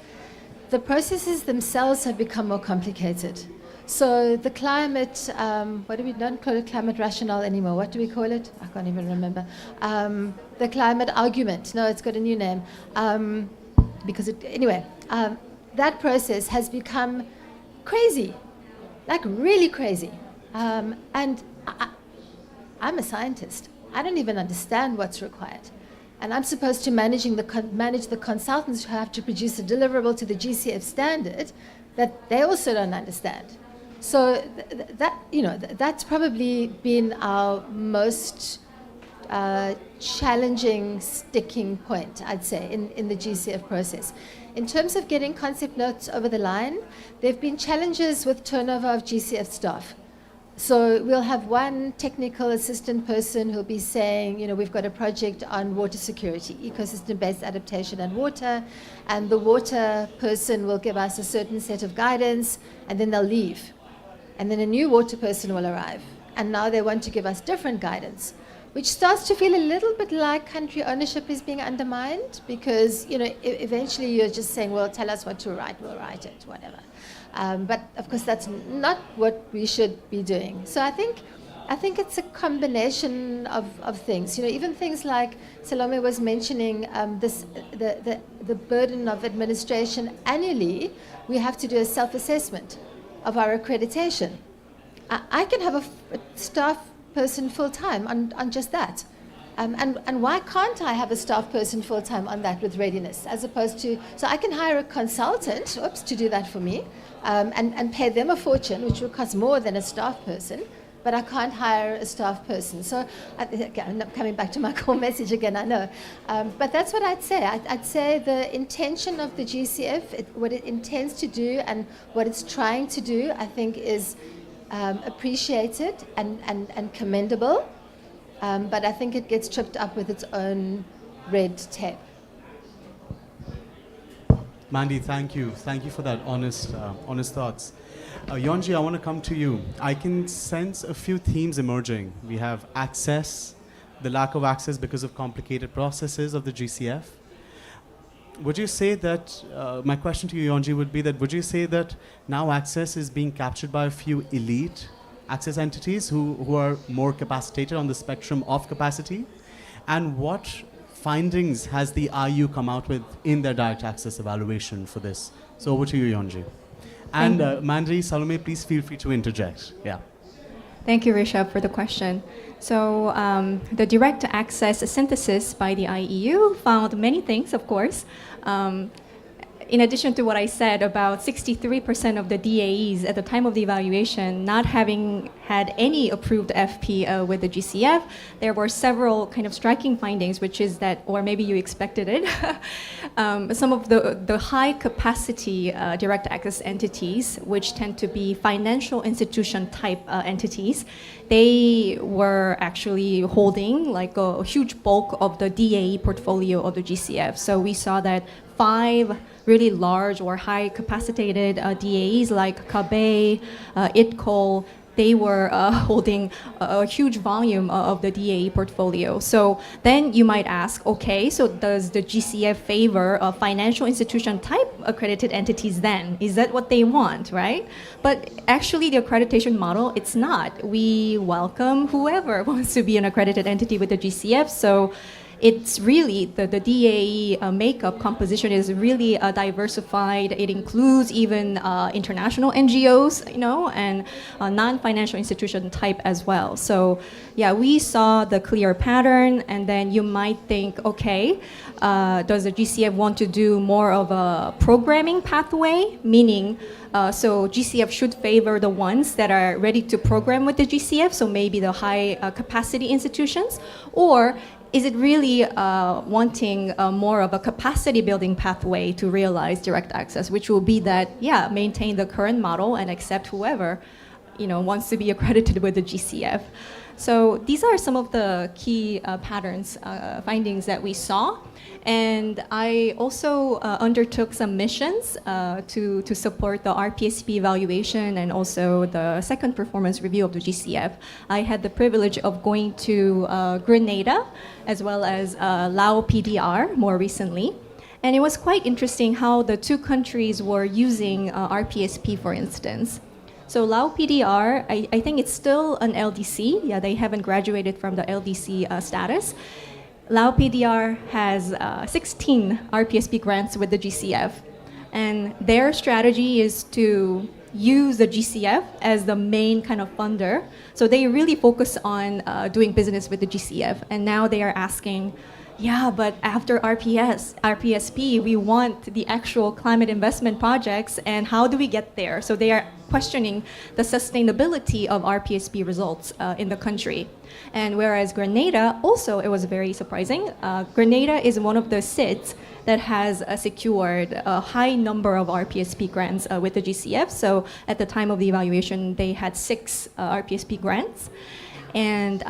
The processes themselves have become more complicated. So the climate, we don't call it climate rationale anymore. What do we call it? I can't even remember. The climate argument. No, it's got a new name. That process has become crazy. Like really crazy. And I'm a scientist. I don't even understand what's required. And I'm supposed to manage the consultants who have to produce a deliverable to the GCF standard that they also don't understand. So that's probably been our most challenging sticking point, I'd say, in the GCF process. In terms of getting concept notes over the line, there have been challenges with turnover of GCF staff. So we'll have one technical assistant person who'll be saying, we've got a project on water security, ecosystem-based adaptation and water, and the water person will give us a certain set of guidance, and then they'll leave. And then a new water person will arrive, and now they want to give us different guidance, which starts to feel a little bit like country ownership is being undermined, because eventually you're just saying, well, tell us what to write, we'll write it, whatever. But of course that's not what we should be doing. So I think it's a combination of things. Even things like Salome was mentioning, the burden of administration annually. We have to do a self-assessment of our accreditation. I can have a staff person full-time on just that. And why can't I have a staff person full-time on that with readiness, as opposed to, so I can hire a consultant, to do that for me, and pay them a fortune, which will cost more than a staff person, but I can't hire a staff person. So I'm not coming back to my core message again, I know. But that's what I'd say. I'd say the intention of the GCF, what it intends to do and what it's trying to do, I think is appreciated and commendable. But I think it gets tripped up with its own red tape.
Mandy, thank you. Thank you for that honest thoughts. Yonji, I want to come to you. I can sense a few themes emerging. We have access, the lack of access because of complicated processes of the GCF. Would you say that, my question to you, Yonji, would be that, would you say that now access is being captured by a few elite access entities who are more capacitated on the spectrum of capacity? And what findings has the IU come out with in their direct access evaluation for this? So over to you, Yonji. And Mandri, Salome, please feel free to interject. Yeah.
Thank you, Rishabh, for the question. So the direct access synthesis by the IEU found many things, of course. In addition to what I said about 63% of the DAEs at the time of the evaluation not having had any approved FP with the GCF, there were several kind of striking findings, which is that, or maybe you expected it, some of the high capacity direct access entities, which tend to be financial institution type entities, they were actually holding like a huge bulk of the DAE portfolio of the GCF. So we saw that 5 really large or high capacitated DAEs like Kabe, ITCOL, they were holding a huge volume of the DAE portfolio. So then you might ask, okay, so does the GCF favor financial institution type accredited entities then? Is that what they want, right? But actually the accreditation model, it's not. We welcome whoever wants to be an accredited entity with the GCF. So it's really, the DAE makeup composition is really diversified. It includes even international NGOs, you know, and non-financial institution type as well. So yeah, we saw the clear pattern, and then you might think, okay, does the GCF want to do more of a programming pathway? Meaning, so GCF should favor the ones that are ready to program with the GCF, so maybe the high capacity institutions, or is it really wanting more of a capacity building pathway to realize direct access, which will be that, yeah, maintain the current model and accept whoever, you know, wants to be accredited with the GCF. So these are some of the key patterns, findings that we saw. And I also undertook some missions to support the RPSP evaluation and also the second performance review of the GCF. I had the privilege of going to Grenada as well as Lao PDR more recently. And it was quite interesting how the two countries were using RPSP, for instance. So Lao PDR, I think it's still an LDC. Yeah, they haven't graduated from the LDC status. Lao PDR has 16 RPSP grants with the GCF. And their strategy is to use the GCF as the main kind of funder. So they really focus on doing business with the GCF. And now they are asking, yeah, but after RPSP, we want the actual climate investment projects, and how do we get there? So they are questioning the sustainability of RPSP results in the country. And whereas Grenada, also it was very surprising, Grenada is one of the SIDs that has secured a high number of RPSP grants with the GCF. So at the time of the evaluation, they had 6 RPSP grants. And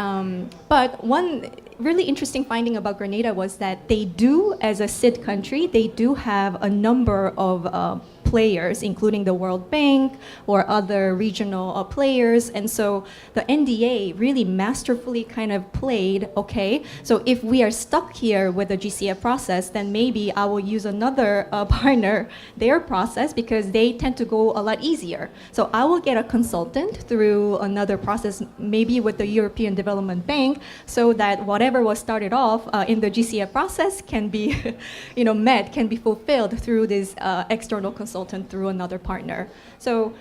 but one really interesting finding about Grenada was that they do, as a SID country, they do have a number of players, including the World Bank or other regional players. And so the NDA really masterfully kind of played, okay, so if we are stuck here with the GCF process, then maybe I will use another partner, their process, because they tend to go a lot easier. So I will get a consultant through another process, maybe with the European Development Bank, so that whatever was started off in the GCF process can be can be fulfilled through this external consultant through another partner. So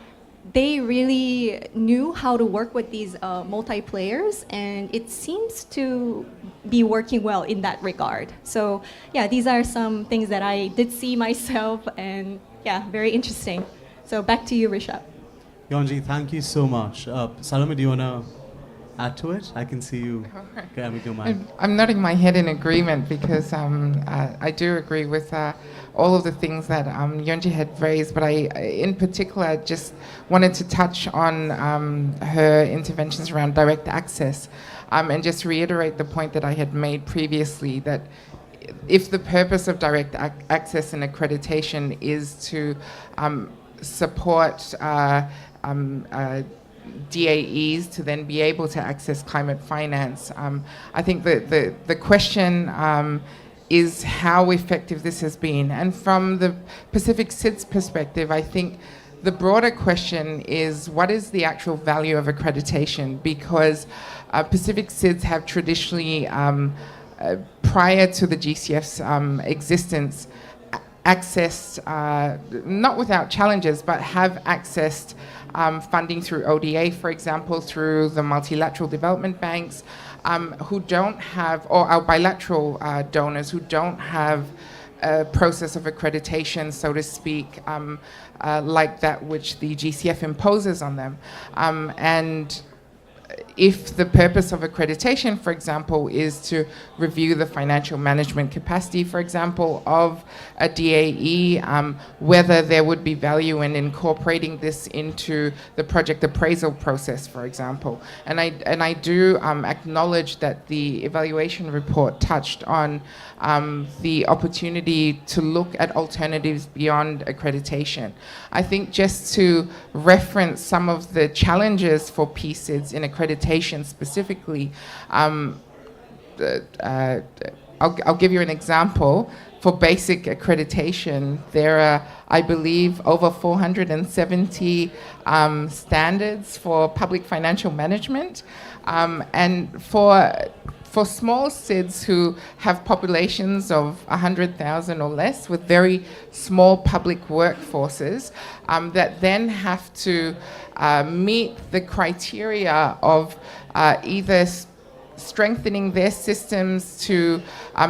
they really knew how to work with these multi-players, and it seems to be working well in that regard. So yeah, these are some things that I did see myself, and yeah, very interesting. So back to you, Rishabh.
Yonji, thank you so much. Salome, do you want to add to it? I can see you. Okay, with your mind.
I'm nodding my head in agreement because I do agree with all of the things that Yonji had raised, but I in particular just wanted to touch on her interventions around direct access and just reiterate the point that I had made previously, that if the purpose of direct access and accreditation is to support DAEs to then be able to access climate finance, I think that the question is how effective this has been. And from the Pacific SIDS perspective, I think the broader question is, what is the actual value of accreditation? Because Pacific SIDS have traditionally, prior to the GCF's existence, accessed, not without challenges, but have accessed funding through ODA, for example, through the multilateral development banks, who don't have, or our bilateral donors who don't have a process of accreditation, so to speak, like that which the GCF imposes on them. And if the purpose of accreditation, for example, is to review the financial management capacity, for example, of a DAE, whether there would be value in incorporating this into the project appraisal process, for example. And I do acknowledge that the evaluation report touched on the opportunity to look at alternatives beyond accreditation. I think just to reference some of the challenges for PSIDS in accreditation specifically, I'll give you an example. For basic accreditation, there are, I believe, over 470 standards for public financial management. And for small SIDS who have populations of 100,000 or less with very small public workforces that then have to meet the criteria of either strengthening their systems to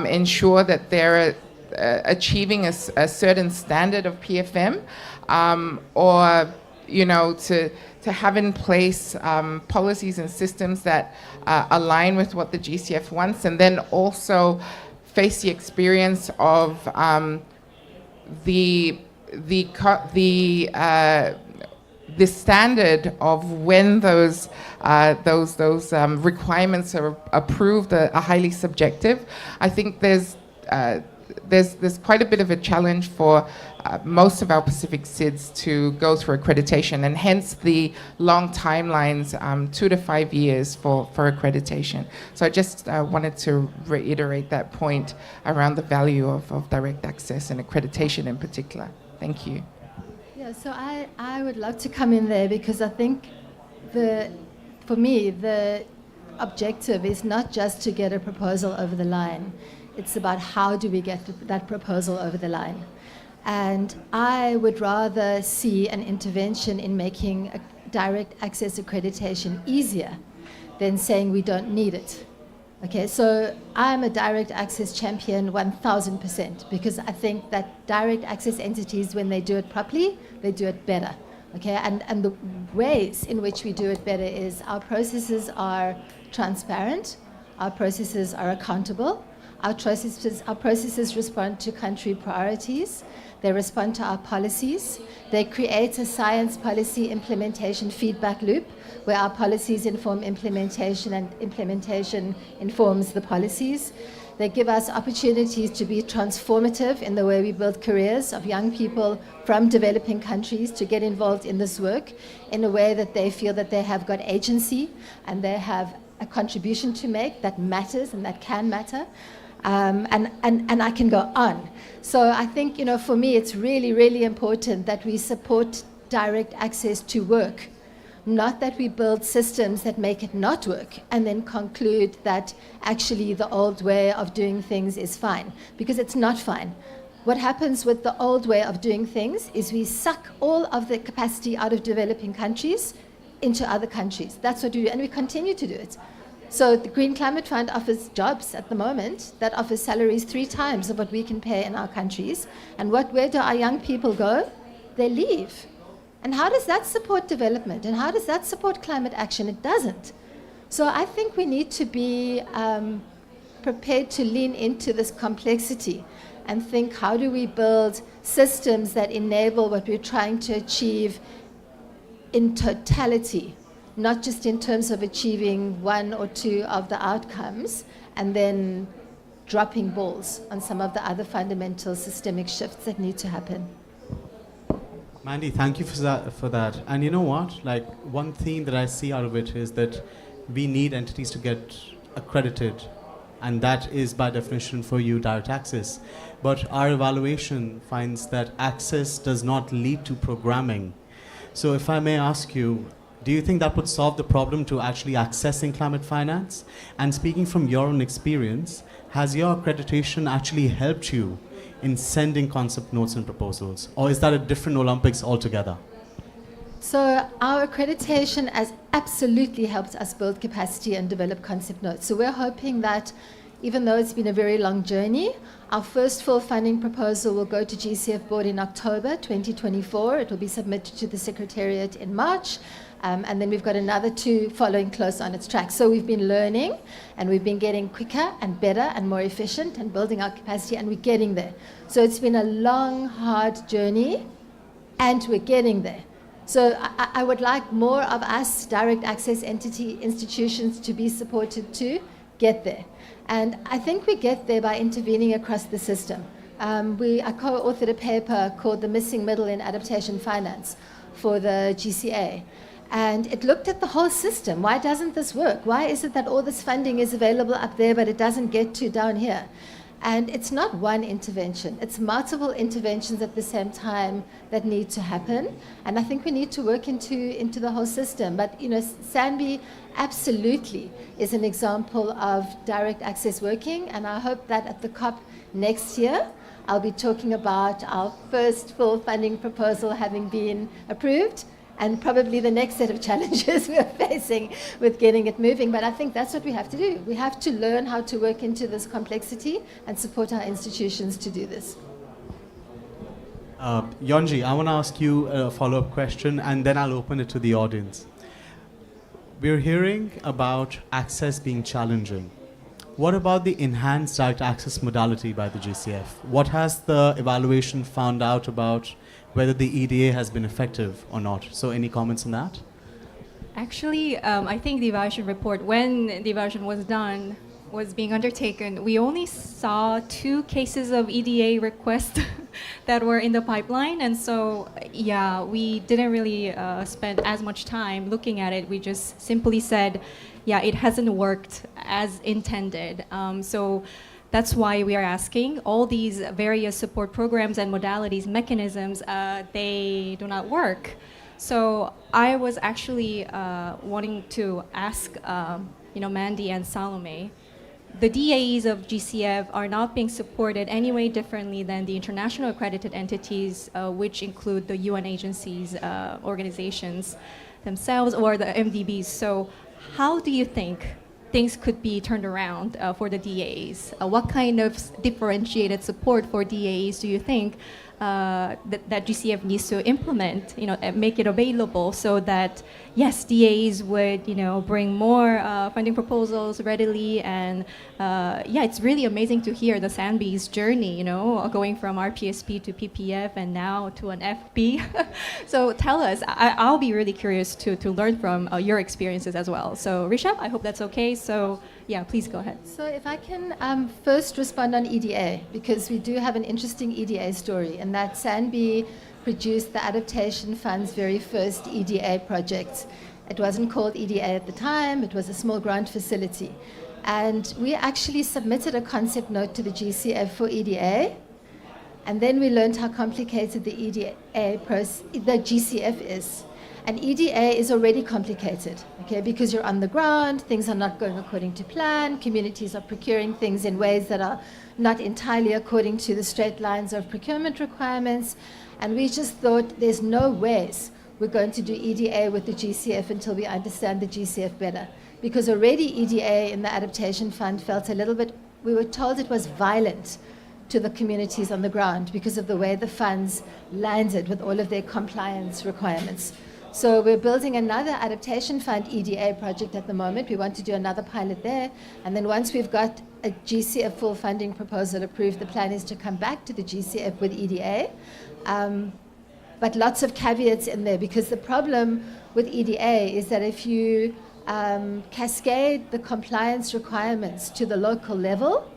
ensure that they're achieving a certain standard of PFM, or to have in place policies and systems that align with what the GCF wants, and then also face the experience of the standard of when those requirements are approved are highly subjective. I think there's quite a bit of a challenge for most of our Pacific SIDS to go through accreditation, and hence the long timelines, 2 to 5 years for accreditation. So I just wanted to reiterate that point around the value of direct access and accreditation in particular. Thank you.
Yeah, so I would love to come in there, because I think for me, the objective is not just to get a proposal over the line. It's about how do we get that proposal over the line. And I would rather see an intervention in making a direct access accreditation easier than saying we don't need it. Okay, so I'm a direct access champion 1000%, because I think that direct access entities, when they do it properly, they do it better. Okay, and the ways in which we do it better is our processes are transparent, our processes are accountable, our processes respond to country priorities, they respond to our policies, they create a science policy implementation feedback loop where our policies inform implementation and implementation informs the policies. They give us opportunities to be transformative in the way we build careers of young people from developing countries to get involved in this work in a way that they feel that they have got agency and they have a contribution to make that matters and that can matter. And I can go on. So I think, for me, it's really, really important that we support direct access to work, not that we build systems that make it not work and then conclude that actually the old way of doing things is fine, because it's not fine. What happens with the old way of doing things is we suck all of the capacity out of developing countries into other countries. That's what we do, and we continue to do it. So the Green Climate Fund offers jobs at the moment that offers salaries 3 times of what we can pay in our countries. And where do our young people go? They leave. And how does that support development? And how does that support climate action? It doesn't. So I think we need to be prepared to lean into this complexity and think, how do we build systems that enable what we're trying to achieve in totality? Not just in terms of achieving 1 or 2 of the outcomes and then dropping balls on some of the other fundamental systemic shifts that need to happen.
Mandy, thank you for that. And you know what? Like, one theme that I see out of it is that we need entities to get accredited, and that is by definition for you direct access. But our evaluation finds that access does not lead to programming. So if I may ask you, do you think that would solve the problem to actually accessing climate finance? And speaking from your own experience, has your accreditation actually helped you in sending concept notes and proposals? Or is that a different Olympics altogether?
So our accreditation has absolutely helped us build capacity and develop concept notes. So we're hoping that even though it's been a very long journey, our first full funding proposal will go to GCF board in October 2024. It will be submitted to the Secretariat in March. And then we've got another 2 following close on its track. So we've been learning, and we've been getting quicker and better and more efficient and building our capacity, and we're getting there. So it's been a long, hard journey, and we're getting there. So I would like more of us, direct access institutions, to be supported to get there. And I think we get there by intervening across the system. I co-authored a paper called The Missing Middle in Adaptation Finance for the GCA. And it looked at the whole system. Why doesn't this work? Why is it that all this funding is available up there, but it doesn't get to down here? And it's not one intervention. It's multiple interventions at the same time that need to happen. And I think we need to work into the whole system. But, you know, SANBI absolutely is an example of direct access working. And I hope that at the COP next year, I'll be talking about our first full funding proposal having been approved, and probably the next set of challenges we're facing with getting it moving. But I think that's what we have to do. We have to learn how to work into this complexity and support our institutions to do this.
Yonji, I want to ask you a follow-up question, and then I'll open it to the audience. We're hearing about access being challenging. What about the enhanced direct access modality by the GCF? What has the evaluation found out about whether the EDA has been effective or not? So any comments on that?
Actually, I think the evaluation report, when the evaluation was being undertaken, we only saw 2 cases of EDA requests that were in the pipeline. And so, yeah, we didn't really spend as much time looking at it. We just simply said, yeah, it hasn't worked as intended. So that's why we are asking all these various support programs and modalities, mechanisms, they do not work. So I was actually wanting to ask, Mandy and Salome, the DAEs of GCF are not being supported any way differently than the international accredited entities, which include the UN agencies, organizations themselves, or the MDBs. So how do you think things could be turned around for the DAs? What kind of differentiated support for DAs do you think that GCF needs to implement, and make it available so that, yes, DAs would, bring more funding proposals readily. And it's really amazing to hear the SANBI's journey, going from RPSP to PPF and now to an FP. So tell us, I'll be really curious to learn from your experiences as well. So Rishabh, I hope that's okay. So yeah, please go ahead.
So if I can first respond on EDA, because we do have an interesting EDA story, and that SANBI produced the Adaptation Fund's very first EDA project. It wasn't called EDA at the time, it was a small grant facility. And we actually submitted a concept note to the GCF for EDA, and then we learned how complicated the the GCF is. And EDA is already complicated, okay, because you're on the ground, things are not going according to plan, communities are procuring things in ways that are not entirely according to the straight lines of procurement requirements. And we just thought there's no ways we're going to do EDA with the GCF until we understand the GCF better. Because already EDA in the Adaptation Fund felt a little bit, we were told it was violent to the communities on the ground because of the way the funds landed with all of their compliance requirements. So we're building another Adaptation Fund EDA project at the moment. We want to do another pilot there. And then once we've got a GCF full funding proposal approved, the plan is to come back to the GCF with EDA. But lots of caveats in there, because the problem with EDA is that if you cascade the compliance requirements to the local level,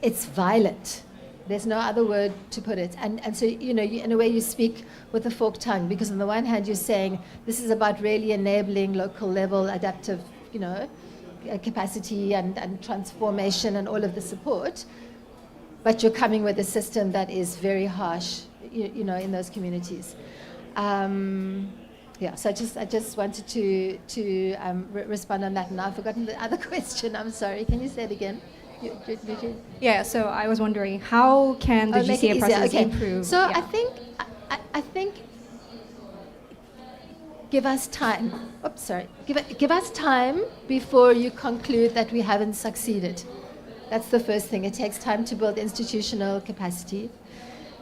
it's violent. There's no other word to put it. And so, you know, in a way you speak with a forked tongue, because on the one hand you're saying this is about really enabling local level adaptive, you know, capacity and transformation and all of the support, but you're coming with a system that is very harsh, you know, in those communities. Yeah, so I just wanted to respond on that. And I've forgotten the other question. I'm sorry. Can you say it again?
Yeah, so I was wondering, how can the
make it
GCF
easier.
process
Okay.
improve?
So
Yeah.
I think give us time. Oops, sorry. Give us time before you conclude that we haven't succeeded. That's the first thing. It takes time to build institutional capacity.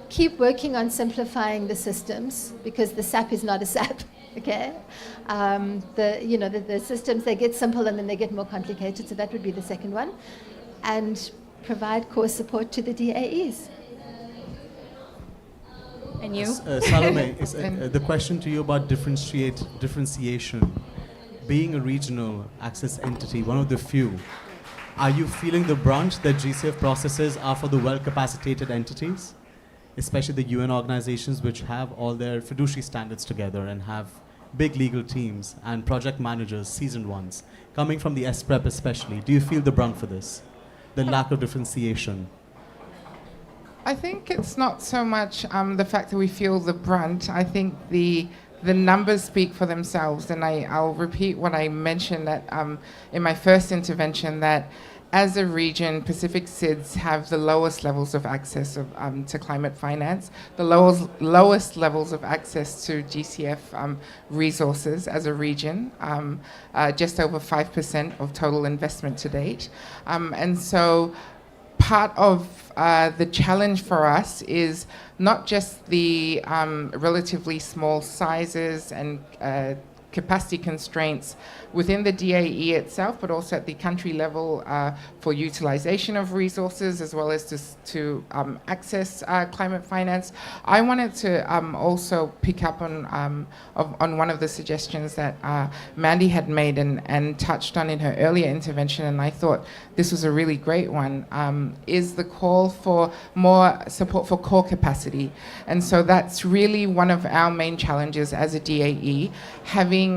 Keep working on simplifying the systems, because the SAP is not a SAP. Okay, the systems, they get simple and then they get more complicated. So that would be the second one, and provide core support to the DAEs.
And you?
Salome, the question to you about differentiation. Being a regional access entity, one of the few, are you feeling the brunt that GCF processes are for the well-capacitated entities, especially the UN organizations which have all their fiduciary standards together and have big legal teams and project managers, seasoned ones, coming from the SPREP especially? Do you feel the brunt for this, the lack of differentiation?
I think it's not so much the fact that we feel the brunt. I think the numbers speak for themselves, and I'll repeat what I mentioned that in my first intervention, that as a region, Pacific SIDS have the lowest levels of access to climate finance, the lowest levels of access to GCF resources as a region, just over 5% of total investment to date. And so part of the challenge for us is not just the relatively small sizes and capacity constraints within the DAE itself, but also at the country level for utilization of resources, as well as to access climate finance. I wanted to also pick up on one of the suggestions that Mandy had made and touched on in her earlier intervention, and I thought this was a really great one, is the call for more support for core capacity. And so that's really one of our main challenges as a DAE, having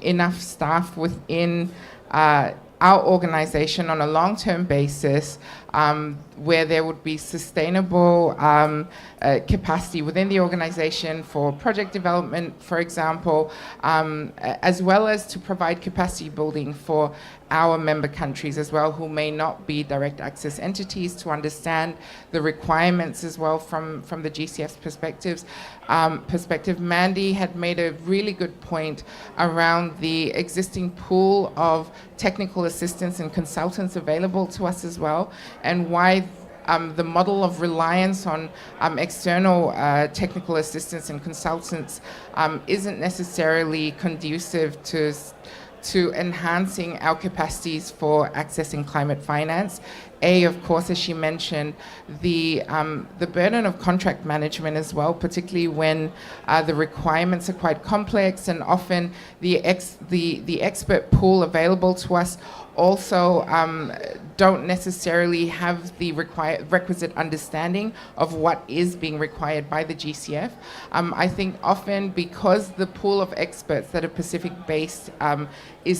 enough staff within our organization on a long-term basis, where there would be sustainable capacity within the organization for project development, for example, as well as to provide capacity building for our member countries as well, who may not be direct access entities, to understand the requirements as well from the GCF's perspective. Mandy had made a really good point around the existing pool of technical assistance and consultants available to us as well, and why the model of reliance on external technical assistance and consultants isn't necessarily conducive to enhancing our capacities for accessing climate finance. Of course, as she mentioned, the burden of contract management as well, particularly when the requirements are quite complex, and often the expert pool available to us also don't necessarily have the requisite understanding of what is being required by the GCF. I think often because the pool of experts that are Pacific-based is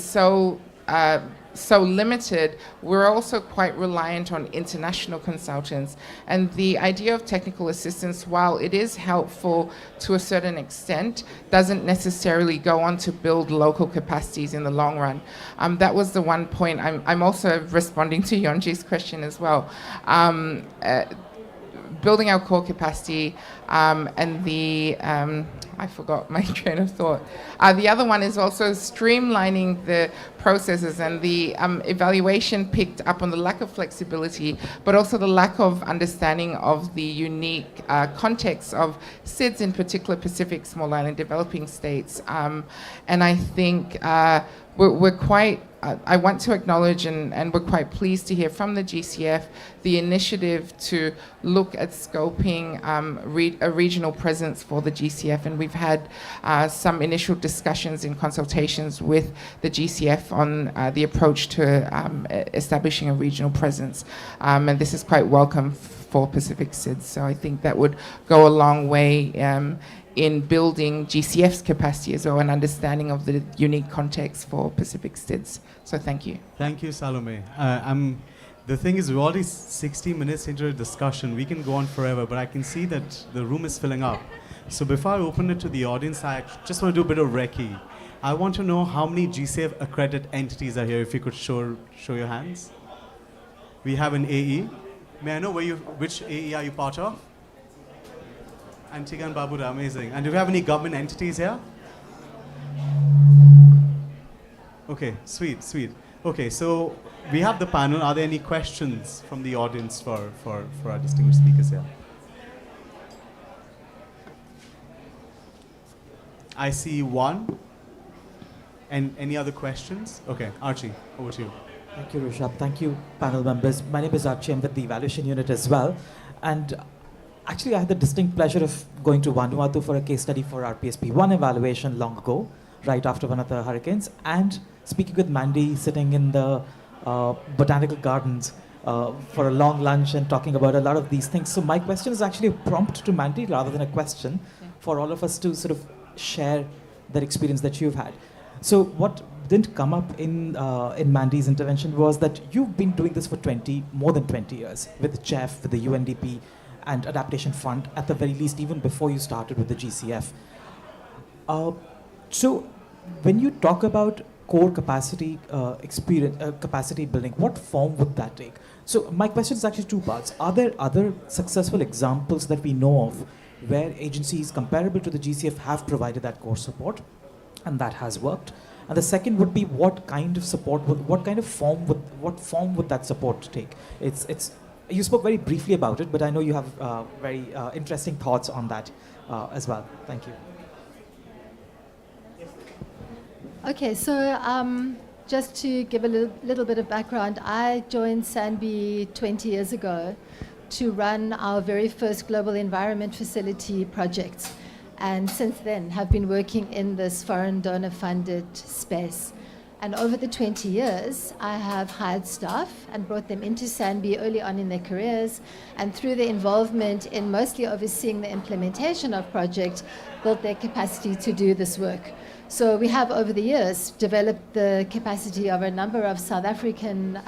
so limited, we're also quite reliant on international consultants. And the idea of technical assistance, while it is helpful to a certain extent, doesn't necessarily go on to build local capacities in the long run. That was the one point. I'm also responding to Yonji's question as well. Building our core capacity and the I forgot my train of thought. The other one is also streamlining the processes, and the evaluation picked up on the lack of flexibility, but also the lack of understanding of the unique context of SIDS, in particular Pacific Small Island Developing States. And I think we're quite I want to acknowledge, and we're quite pleased to hear from the GCF, the initiative to look at scoping a regional presence for the GCF. And we've had some initial discussions and consultations with the GCF on the approach to establishing a regional presence. And this is quite welcome for Pacific SIDS. So I think that would go a long way in building GCF's capacity as well, and understanding of the unique context for Pacific SIDS. So thank you.
Thank you, Salome. The thing is, we're already 60 minutes into a discussion. We can go on forever, but I can see that the room is filling up. So before I open it to the audience, I just want to do a bit of recce. I want to know how many GCF accredited entities are here. If you could show your hands. We have an AE. May I know which AE are you part of? Antigua and Barbuda, amazing. And do we have any government entities here? Okay, sweet. Okay, so we have the panel. Are there any questions from the audience for our distinguished speakers here? I see one. And any other questions? Okay, Archie, over to you.
Thank you, Rishabh. Thank you, panel members. My name is Archie. I'm with the Evaluation Unit as well. And actually, I had the distinct pleasure of going to Vanuatu for a case study for our PSP1 evaluation long ago, right after one of the hurricanes, and speaking with Mandy, sitting in the botanical gardens for a long lunch and talking about a lot of these things. So my question is actually a prompt to Mandy rather than a question for all of us to sort of share that experience that you've had. So what didn't come up in Mandy's intervention was that you've been doing this for more than 20 years with GCF, with the UNDP, and Adaptation Fund, at the very least, even before you started with the GCF. So when you talk about core capacity capacity building, what form would that take? So my question is actually two parts. Are there other successful examples that we know of where agencies comparable to the GCF have provided that core support and that has worked? And the second would be what kind of support, what form would that support take? You spoke very briefly about it, but I know you have very interesting thoughts on that as well. Thank you.
Okay, so just to give a little bit of background, I joined SANBI 20 years ago to run our very first global environment facility project. And since then have been working in this foreign donor funded space. And over the 20 years, I have hired staff and brought them into SANBI early on in their careers, and through their involvement in mostly overseeing the implementation of projects, built their capacity to do this work. So we have over the years developed the capacity of a number of South African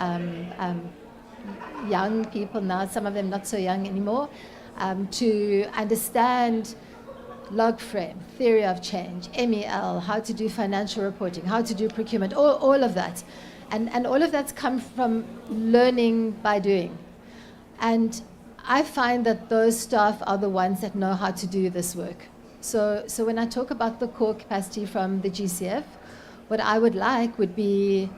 young people now, some of them not so young anymore, to understand log frame, theory of change, MEL, how to do financial reporting, how to do procurement, all of that. And all of that's come from learning by doing. And I find that those staff are the ones that know how to do this work. So when I talk about the core capacity from the GCF, what I would like would be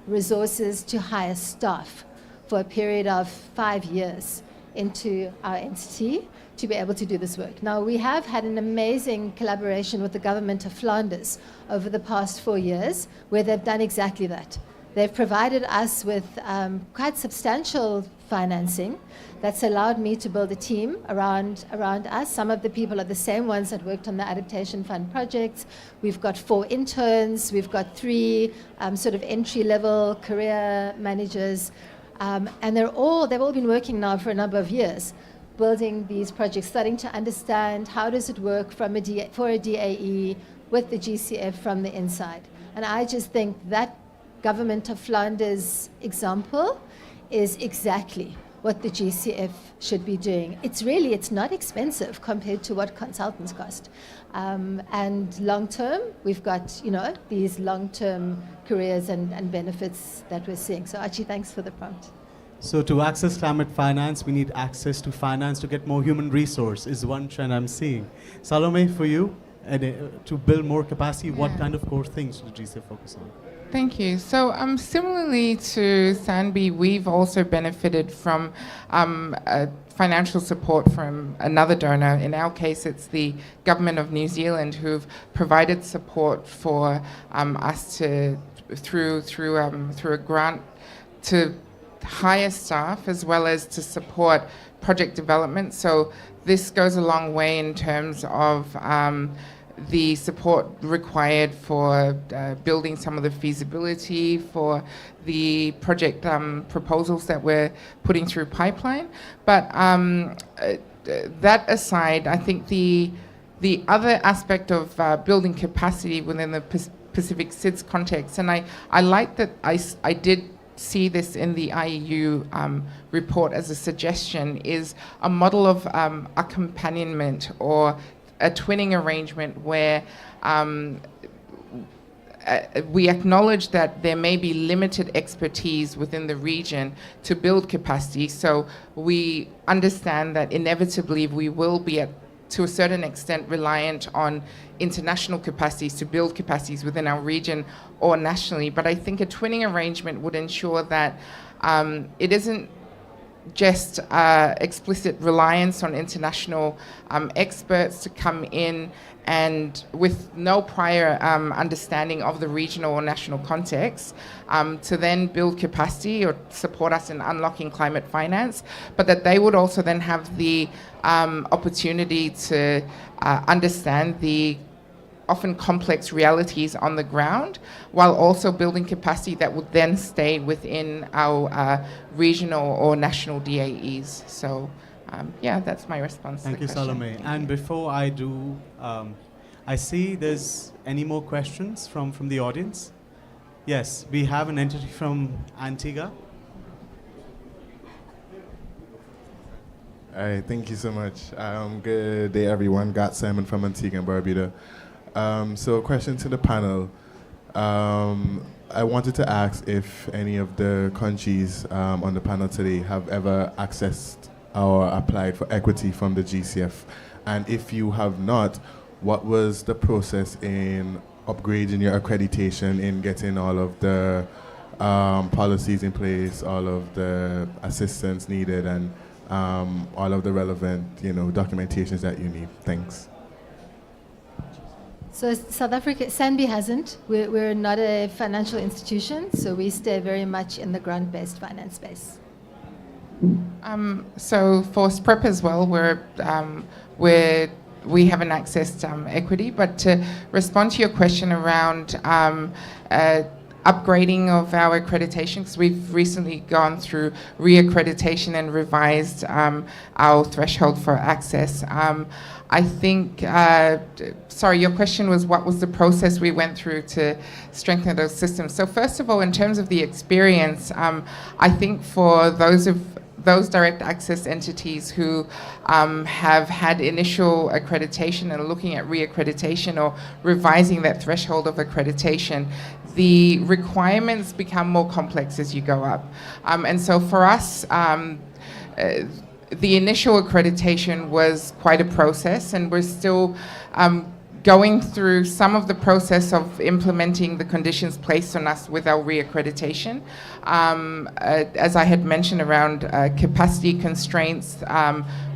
resources to hire staff for a period of 5 years into our entity to be able to do this work. Now, we have had an amazing collaboration with the government of Flanders over the past 4 years, where they've done exactly that. They've provided us with quite substantial financing that's allowed me to build a team around us. Some of the people are the same ones that worked on the Adaptation Fund projects. We've got 4 interns, we've got 3 sort of entry-level career managers, and they've all been working now for a number of years, building these projects, starting to understand how does it work for a DAE with the GCF from the inside. And I just think that Government of Flanders example is exactly what the GCF should be doing. It's not expensive compared to what consultants cost. And long term, we've got, these long-term careers and benefits that we're seeing. So Archie, thanks for the prompt.
So to access climate finance, we need access to finance to get more human resource is one trend I'm seeing. Salome, for you, to build more capacity, what kind of core things should the GCF focus on?
Thank you. So similarly to SANBI, we've also benefited from financial support from another donor. In our case, it's the Government of New Zealand, who've provided support for us to through a grant to hire staff as well as to support project development. So this goes a long way in terms of the support required for building some of the feasibility for the project proposals that we're putting through pipeline. But that aside, I think the other aspect of building capacity within the Pacific SIDS context, and I like that I did see this in the IEU report as a suggestion, is a model of accompaniment or a twinning arrangement where we acknowledge that there may be limited expertise within the region to build capacity. So we understand that inevitably we will be to a certain extent reliant on international capacities to build capacities within our region or nationally. But I think a twinning arrangement would ensure that it isn't just explicit reliance on international experts to come in and with no prior understanding of the regional or national context to then build capacity or support us in unlocking climate finance, but that they would also then have the opportunity to understand the often complex realities on the ground, while also building capacity that would then stay within our regional or national DAEs. So, yeah, that's my response.
Thank you, Salome. And before I do, I see there's any more questions from the audience. Yes, we have an entity from Antigua.
All right, thank you so much. Good day, everyone. Got Simon from Antigua and Barbuda. So a question to the panel. I wanted to ask if any of the countries on the panel today have ever accessed or applied for equity from the GCF. And if you have not, what was the process in upgrading your accreditation, in getting all of the policies in place, all of the assistance needed, and all of the relevant, documentations that you need? Thanks.
So South Africa, SANBI hasn't. We're not a financial institution, so we stay very much in the grant-based finance space.
So for SPREP as well, we haven't accessed equity. But to respond to your question around upgrading of our accreditation, because we've recently gone through re-accreditation and revised our threshold for access. I think, sorry, your question was what was the process we went through to strengthen those systems. So first of all, in terms of the experience, I think for those direct access entities who have had initial accreditation and are looking at re-accreditation or revising that threshold of accreditation, the requirements become more complex as you go up. And so for us, the initial accreditation was quite a process, and we're still going through some of the process of implementing the conditions placed on us with our re-accreditation. As I had mentioned around capacity constraints,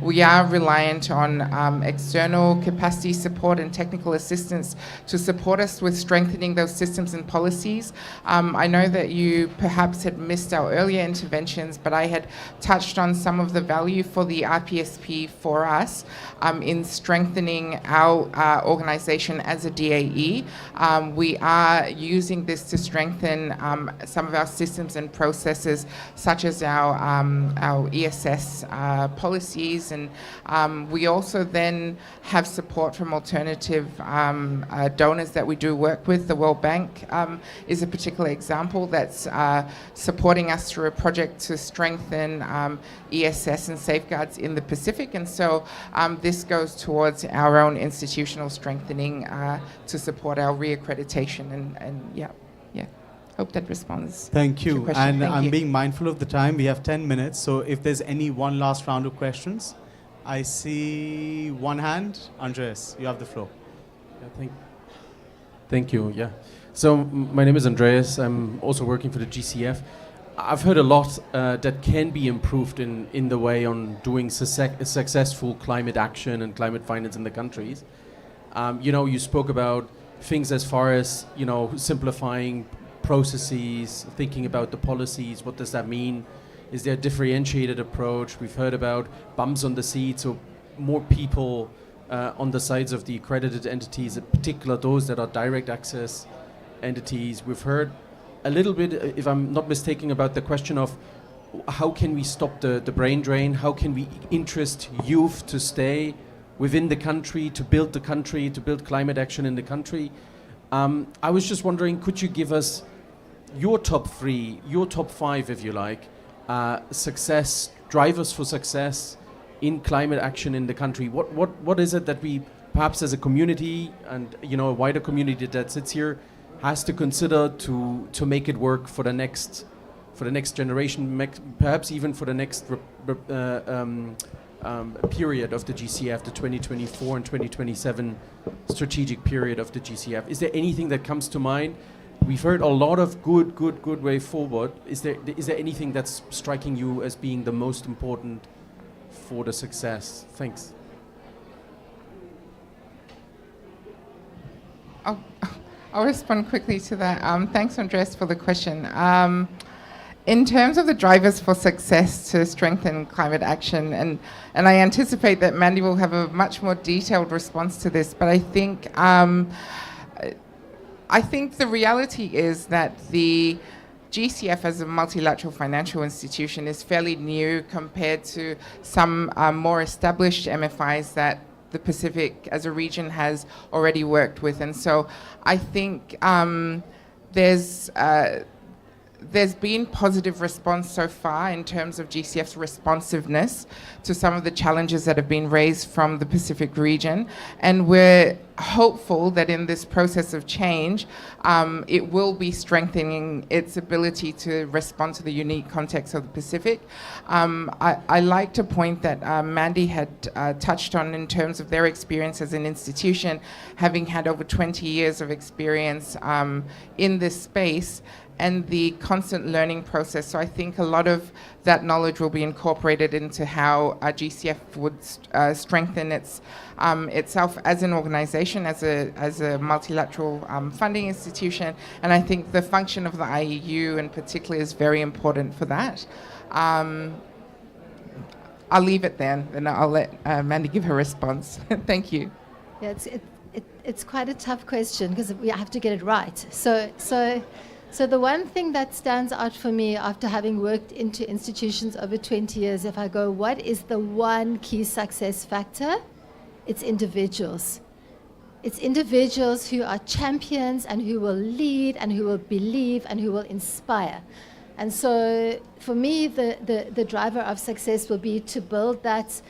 we are reliant on external capacity support and technical assistance to support us with strengthening those systems and policies. I know that you perhaps had missed our earlier interventions, but I had touched on some of the value for the RPSP for us in strengthening our organization as a DAE. We are using this to strengthen some of our systems and processes, such as our ESS policies, and we also then have support from alternative donors that we do work with. The World Bank is a particular example that's supporting us through a project to strengthen ESS and safeguards in the Pacific, and so this goes towards our own institutional strengthening to support our re-accreditation, and yeah. Hope that responds.
Thank you. And
Thank
I'm
you.
being mindful of the time. We have 10 minutes. So if there's any one last round of questions, I see one hand. Andreas, you have the floor.
Yeah, thank you. Yeah. So my name is Andreas. I'm also working for the GCF. I've heard a lot that can be improved in the way on doing successful climate action and climate finance in the countries. You spoke about things as far as, simplifying processes, thinking about the policies. What does that mean? Is there a differentiated approach? We've heard about bumps on the seat, so more people on the sides of the accredited entities, in particular those that are direct access entities. We've heard a little bit, if I'm not mistaken, about the question of how can we stop the brain drain? How can we interest youth to stay within the country, to build climate action in the country? I was just wondering, could you give us your top 3, your top 5, if you like, success drivers for success in climate action in the country? What is it that we, perhaps as a community and a wider community that sits here, has to consider to make it work for the next generation, perhaps even for the next period of the GCF, the 2024 and 2027 strategic period of the GCF? Is there anything that comes to mind? We've heard a lot of good way forward. Is there anything that's striking you as being the most important for the success? Thanks.
I'll respond quickly to that. Thanks, Andres, for the question. In terms of the drivers for success to strengthen climate action, and I anticipate that Mandy will have a much more detailed response to this, but I think the reality is that the GCF as a multilateral financial institution is fairly new compared to some more established MFIs that the Pacific as a region has already worked with. And so I think there's been positive response so far in terms of GCF's responsiveness to some of the challenges that have been raised from the Pacific region. And we're hopeful that in this process of change, it will be strengthening its ability to respond to the unique context of the Pacific. I like to point that Mandy had touched on in terms of their experience as an institution, having had over 20 years of experience in this space, and the constant learning process. So I think a lot of that knowledge will be incorporated into how GCF would strengthen itself as an organization, as a multilateral funding institution. And I think the function of the IEU in particular is very important for that. I'll leave it there, and I'll let Mandy give her response. Thank you.
Yeah, it's quite a tough question because we have to get it right. So the one thing that stands out for me after having worked into institutions over 20 years, if I go, what is the one key success factor? It's individuals. It's individuals who are champions and who will lead and who will believe and who will inspire. And so for me, the driver of success will be to build that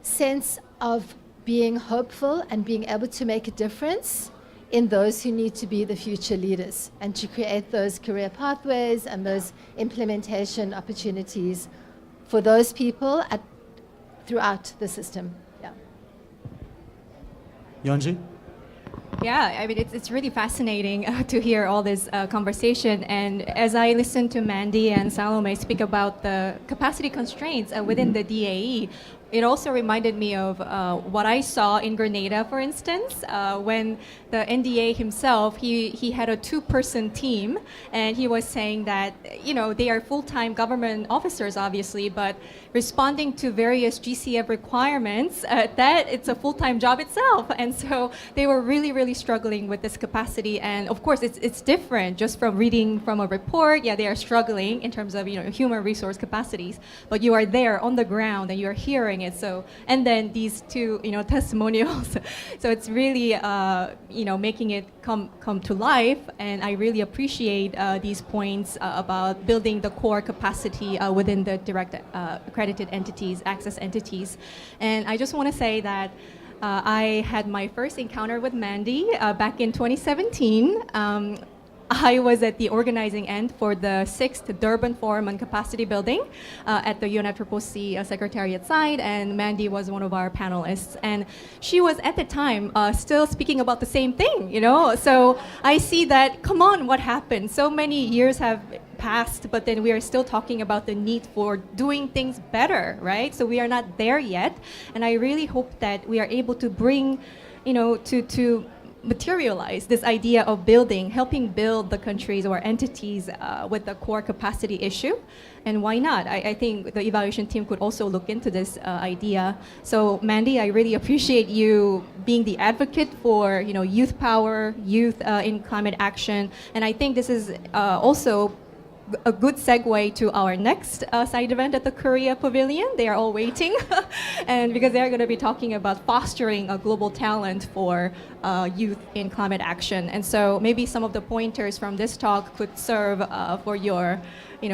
sense of being hopeful and being able to make a difference in those who need to be the future leaders, and to create those career pathways and those implementation opportunities for those people throughout the system. Yeah.
Yonji?
Yeah, I mean, it's really fascinating to hear all this conversation. And as I listened to Mandy and Salome speak about the capacity constraints within the DAE, it also reminded me of what I saw in Grenada, for instance, when the NDA himself, he had a 2-person team, and he was saying that, they are full-time government officers, obviously, but responding to various GCF requirements, that it's a full-time job itself. And so they were really, really struggling with this capacity. And of course, it's different just from reading from a report. Yeah, they are struggling in terms of, human resource capacities, but you are there on the ground and you're hearing it. So, and then these 2, testimonials. So it's really, making it come to life. And I really appreciate these points about building the core capacity within the direct accredited entities, access entities. And I just want to say that I had my first encounter with Mandy back in 2017. I was at the organizing end for the 6th Durban Forum on Capacity Building at the UNFCCC Secretariat side, and Mandy was one of our panelists. And she was at the time still speaking about the same thing, So I see that, come on, what happened? So many years have passed, but then we are still talking about the need for doing things better, right? So we are not there yet. And I really hope that we are able to bring, to materialize this idea of helping build the countries or entities with the core capacity issue. And why not? I think the evaluation team could also look into this idea. So Mandy, I really appreciate you being the advocate for youth power, youth in climate action. And I think this is also a good segue to our next side event at the Korea Pavilion. They are all waiting, and because they're going to be talking about fostering a global talent for youth in climate action. And so maybe some of the pointers from this talk could serve for your,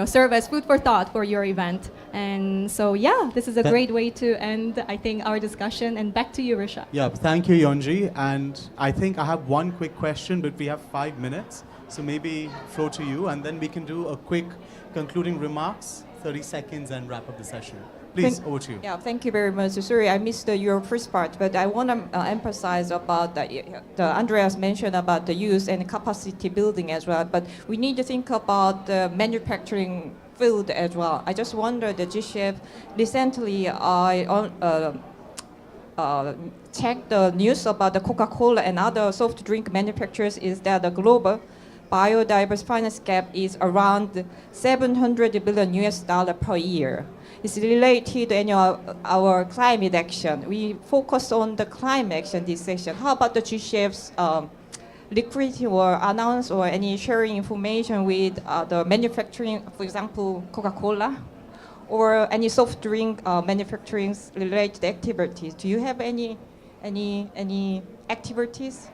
serve as food for thought for your event. And so yeah, this is a great way to end, I think, our discussion. And back to you, Risha.
Yeah, thank you, Yonji. And I think I have one quick question, but we have 5 minutes. So maybe flow to you, and then we can do a quick concluding remarks, 30 seconds, and wrap up the session. Please, over to you.
Yeah, thank you very much. Sorry, I missed your first part, but I want to emphasize about the Andreas mentioned about the youth and capacity building as well. But we need to think about the manufacturing field as well. I just wonder, the GCF recently checked the news about the Coca-Cola and other soft drink manufacturers is that the global biodiverse finance gap is around $700 billion per year. It's related to our climate action. We focus on the climate action this session. How about the GCF's liquidity or announce or any sharing information with the manufacturing, for example, Coca-Cola, or any soft drink manufacturing related activities? Do you have any activities?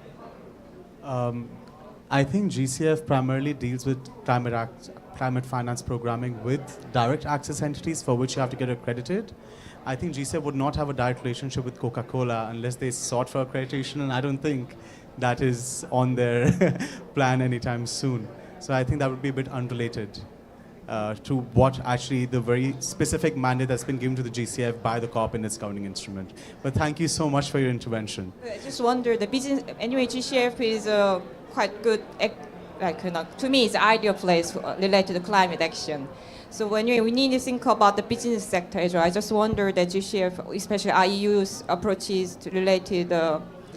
I think GCF primarily deals with climate finance programming with direct access entities for which you have to get accredited. I think GCF would not have a direct relationship with Coca-Cola unless they sought for accreditation, and I don't think that is on their plan anytime soon. So I think that would be a bit unrelated to what actually the very specific mandate that's been given to the GCF by the COP in its governing instrument. But thank you so much for your intervention.
I just wonder, the business, anyway, GCF is quite good, to me, it's the ideal place related to climate action. So when we need to think about the business sector as well, I just wonder that GCF, especially IEU's approaches to related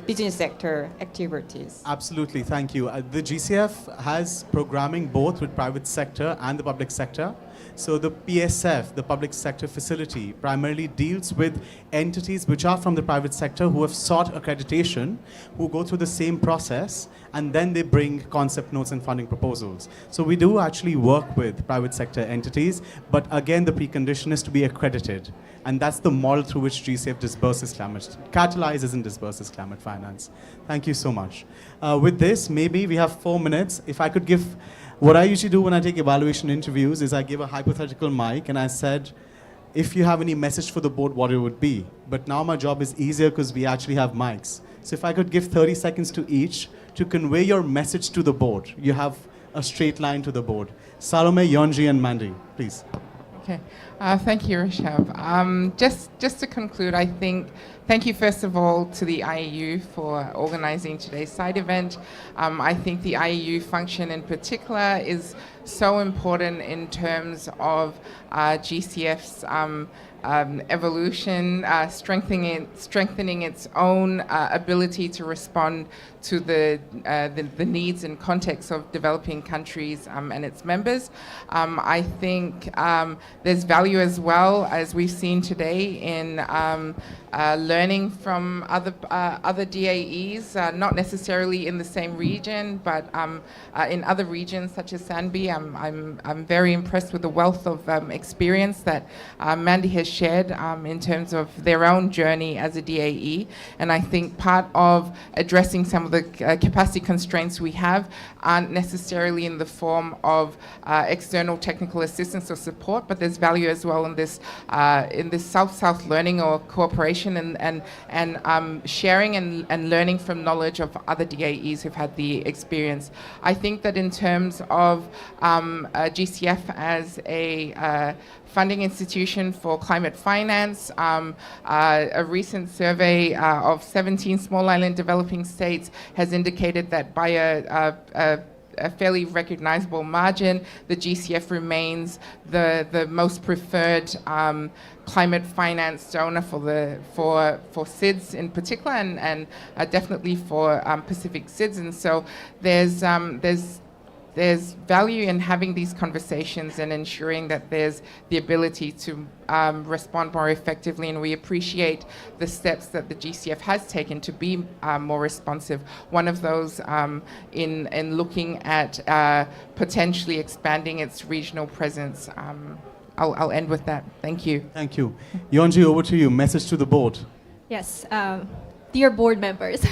business sector activities.
Absolutely, thank you. The GCF has programming both with private sector and the public sector. So the PSF, the public sector facility, primarily deals with entities which are from the private sector who have sought accreditation, who go through the same process, and then they bring concept notes and funding proposals. So we do actually work with private sector entities, but again, the precondition is to be accredited. And that's the model through which GCF disburses catalyzes and disburses climate finance. Thank you so much. With this, maybe we have 4 minutes. If I could give, what I usually do when I take evaluation interviews is I give a hypothetical mic and I said, if you have any message for the board, what it would be. But now my job is easier because we actually have mics. So if I could give 30 seconds to each to convey your message to the board. You have a straight line to the board. Salome, Yonji, and Mandy, please.
Okay, thank you, Rishabh. Just to conclude, I think, thank you first of all to the IEU for organizing today's side event. I think the IEU function in particular is so important in terms of GCF's evolution, strengthening its own ability to respond to the needs and context of developing countries and its members. I think there's value as well, as we've seen today, in learning from other DAEs, not necessarily in the same region, but in other regions such as Sanbi. I'm very impressed with the wealth of experience that Mandy has shared in terms of their own journey as a DAE. And I think part of addressing some of the capacity constraints we have aren't necessarily in the form of external technical assistance or support, but there's value as well in this South-South learning or cooperation and sharing and learning from knowledge of other DAEs who've had the experience. I think that in terms of GCF as a funding institution for climate finance, a recent survey of 17 small island developing states has indicated that by a a fairly recognizable margin. The GCF remains the most preferred climate finance donor for SIDS in particular, and definitely for Pacific SIDS. And so there's value in having these conversations and ensuring that there's the ability to respond more effectively, and we appreciate the steps that the GCF has taken to be more responsive. One of those in looking at potentially expanding its regional presence. I'll end with that. Thank you.
Thank you. Yonji, over to you. Message to the board.
Yes. Dear board members,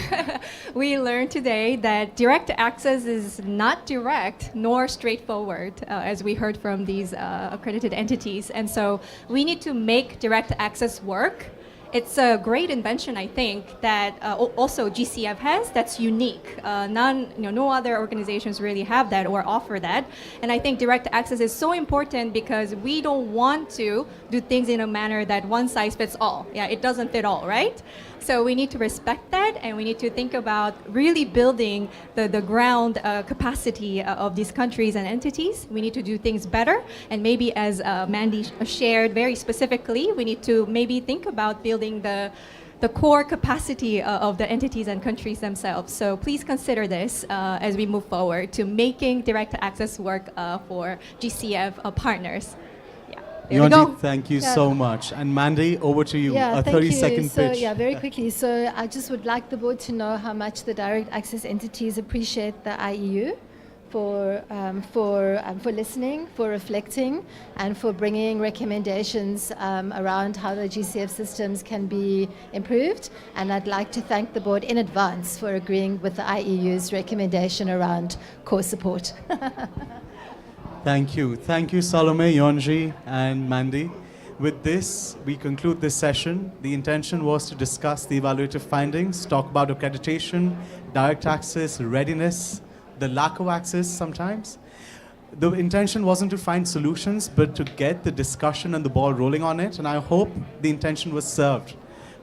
we learned today that direct access is not direct nor straightforward, as we heard from these accredited entities. And so we need to make direct access work. It's a great invention, I think, that also GCF has that's unique. No other organizations really have that or offer that. And I think direct access is so important because we don't want to do things in a manner that one size fits all. Yeah, it doesn't fit all, right? So we need to respect that, and we need to think about really building the ground capacity of these countries and entities. We need to do things better, and maybe as Mandy shared very specifically, we need to maybe think about building the core capacity of the entities and countries themselves. So please consider this as we move forward to making direct access work for GCF partners. There we go.
Yonji, thank you so much. And Mandy, over to you.
Yeah,
A
thank
30-second
you. So,
pitch.
yeah, very quickly. So I just would like the board to know how much the direct access entities appreciate the IEU for listening, for reflecting, and for bringing recommendations around how the GCF systems can be improved. And I'd like to thank the board in advance for agreeing with the IEU's recommendation around core support.
Thank you. Thank you, Salome, Yonji, and Mandy. With this, we conclude this session. The intention was to discuss the evaluative findings, talk about accreditation, direct access, readiness, the lack of access sometimes. The intention wasn't to find solutions, but to get the discussion and the ball rolling on it, and I hope the intention was served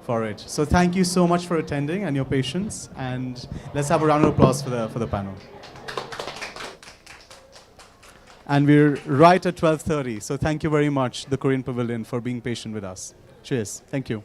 for it. So thank you so much for attending and your patience, and let's have a round of applause for the panel. And we're right at 12:30, so thank you very much, the Korean Pavilion, for being patient with us. Cheers. Thank you.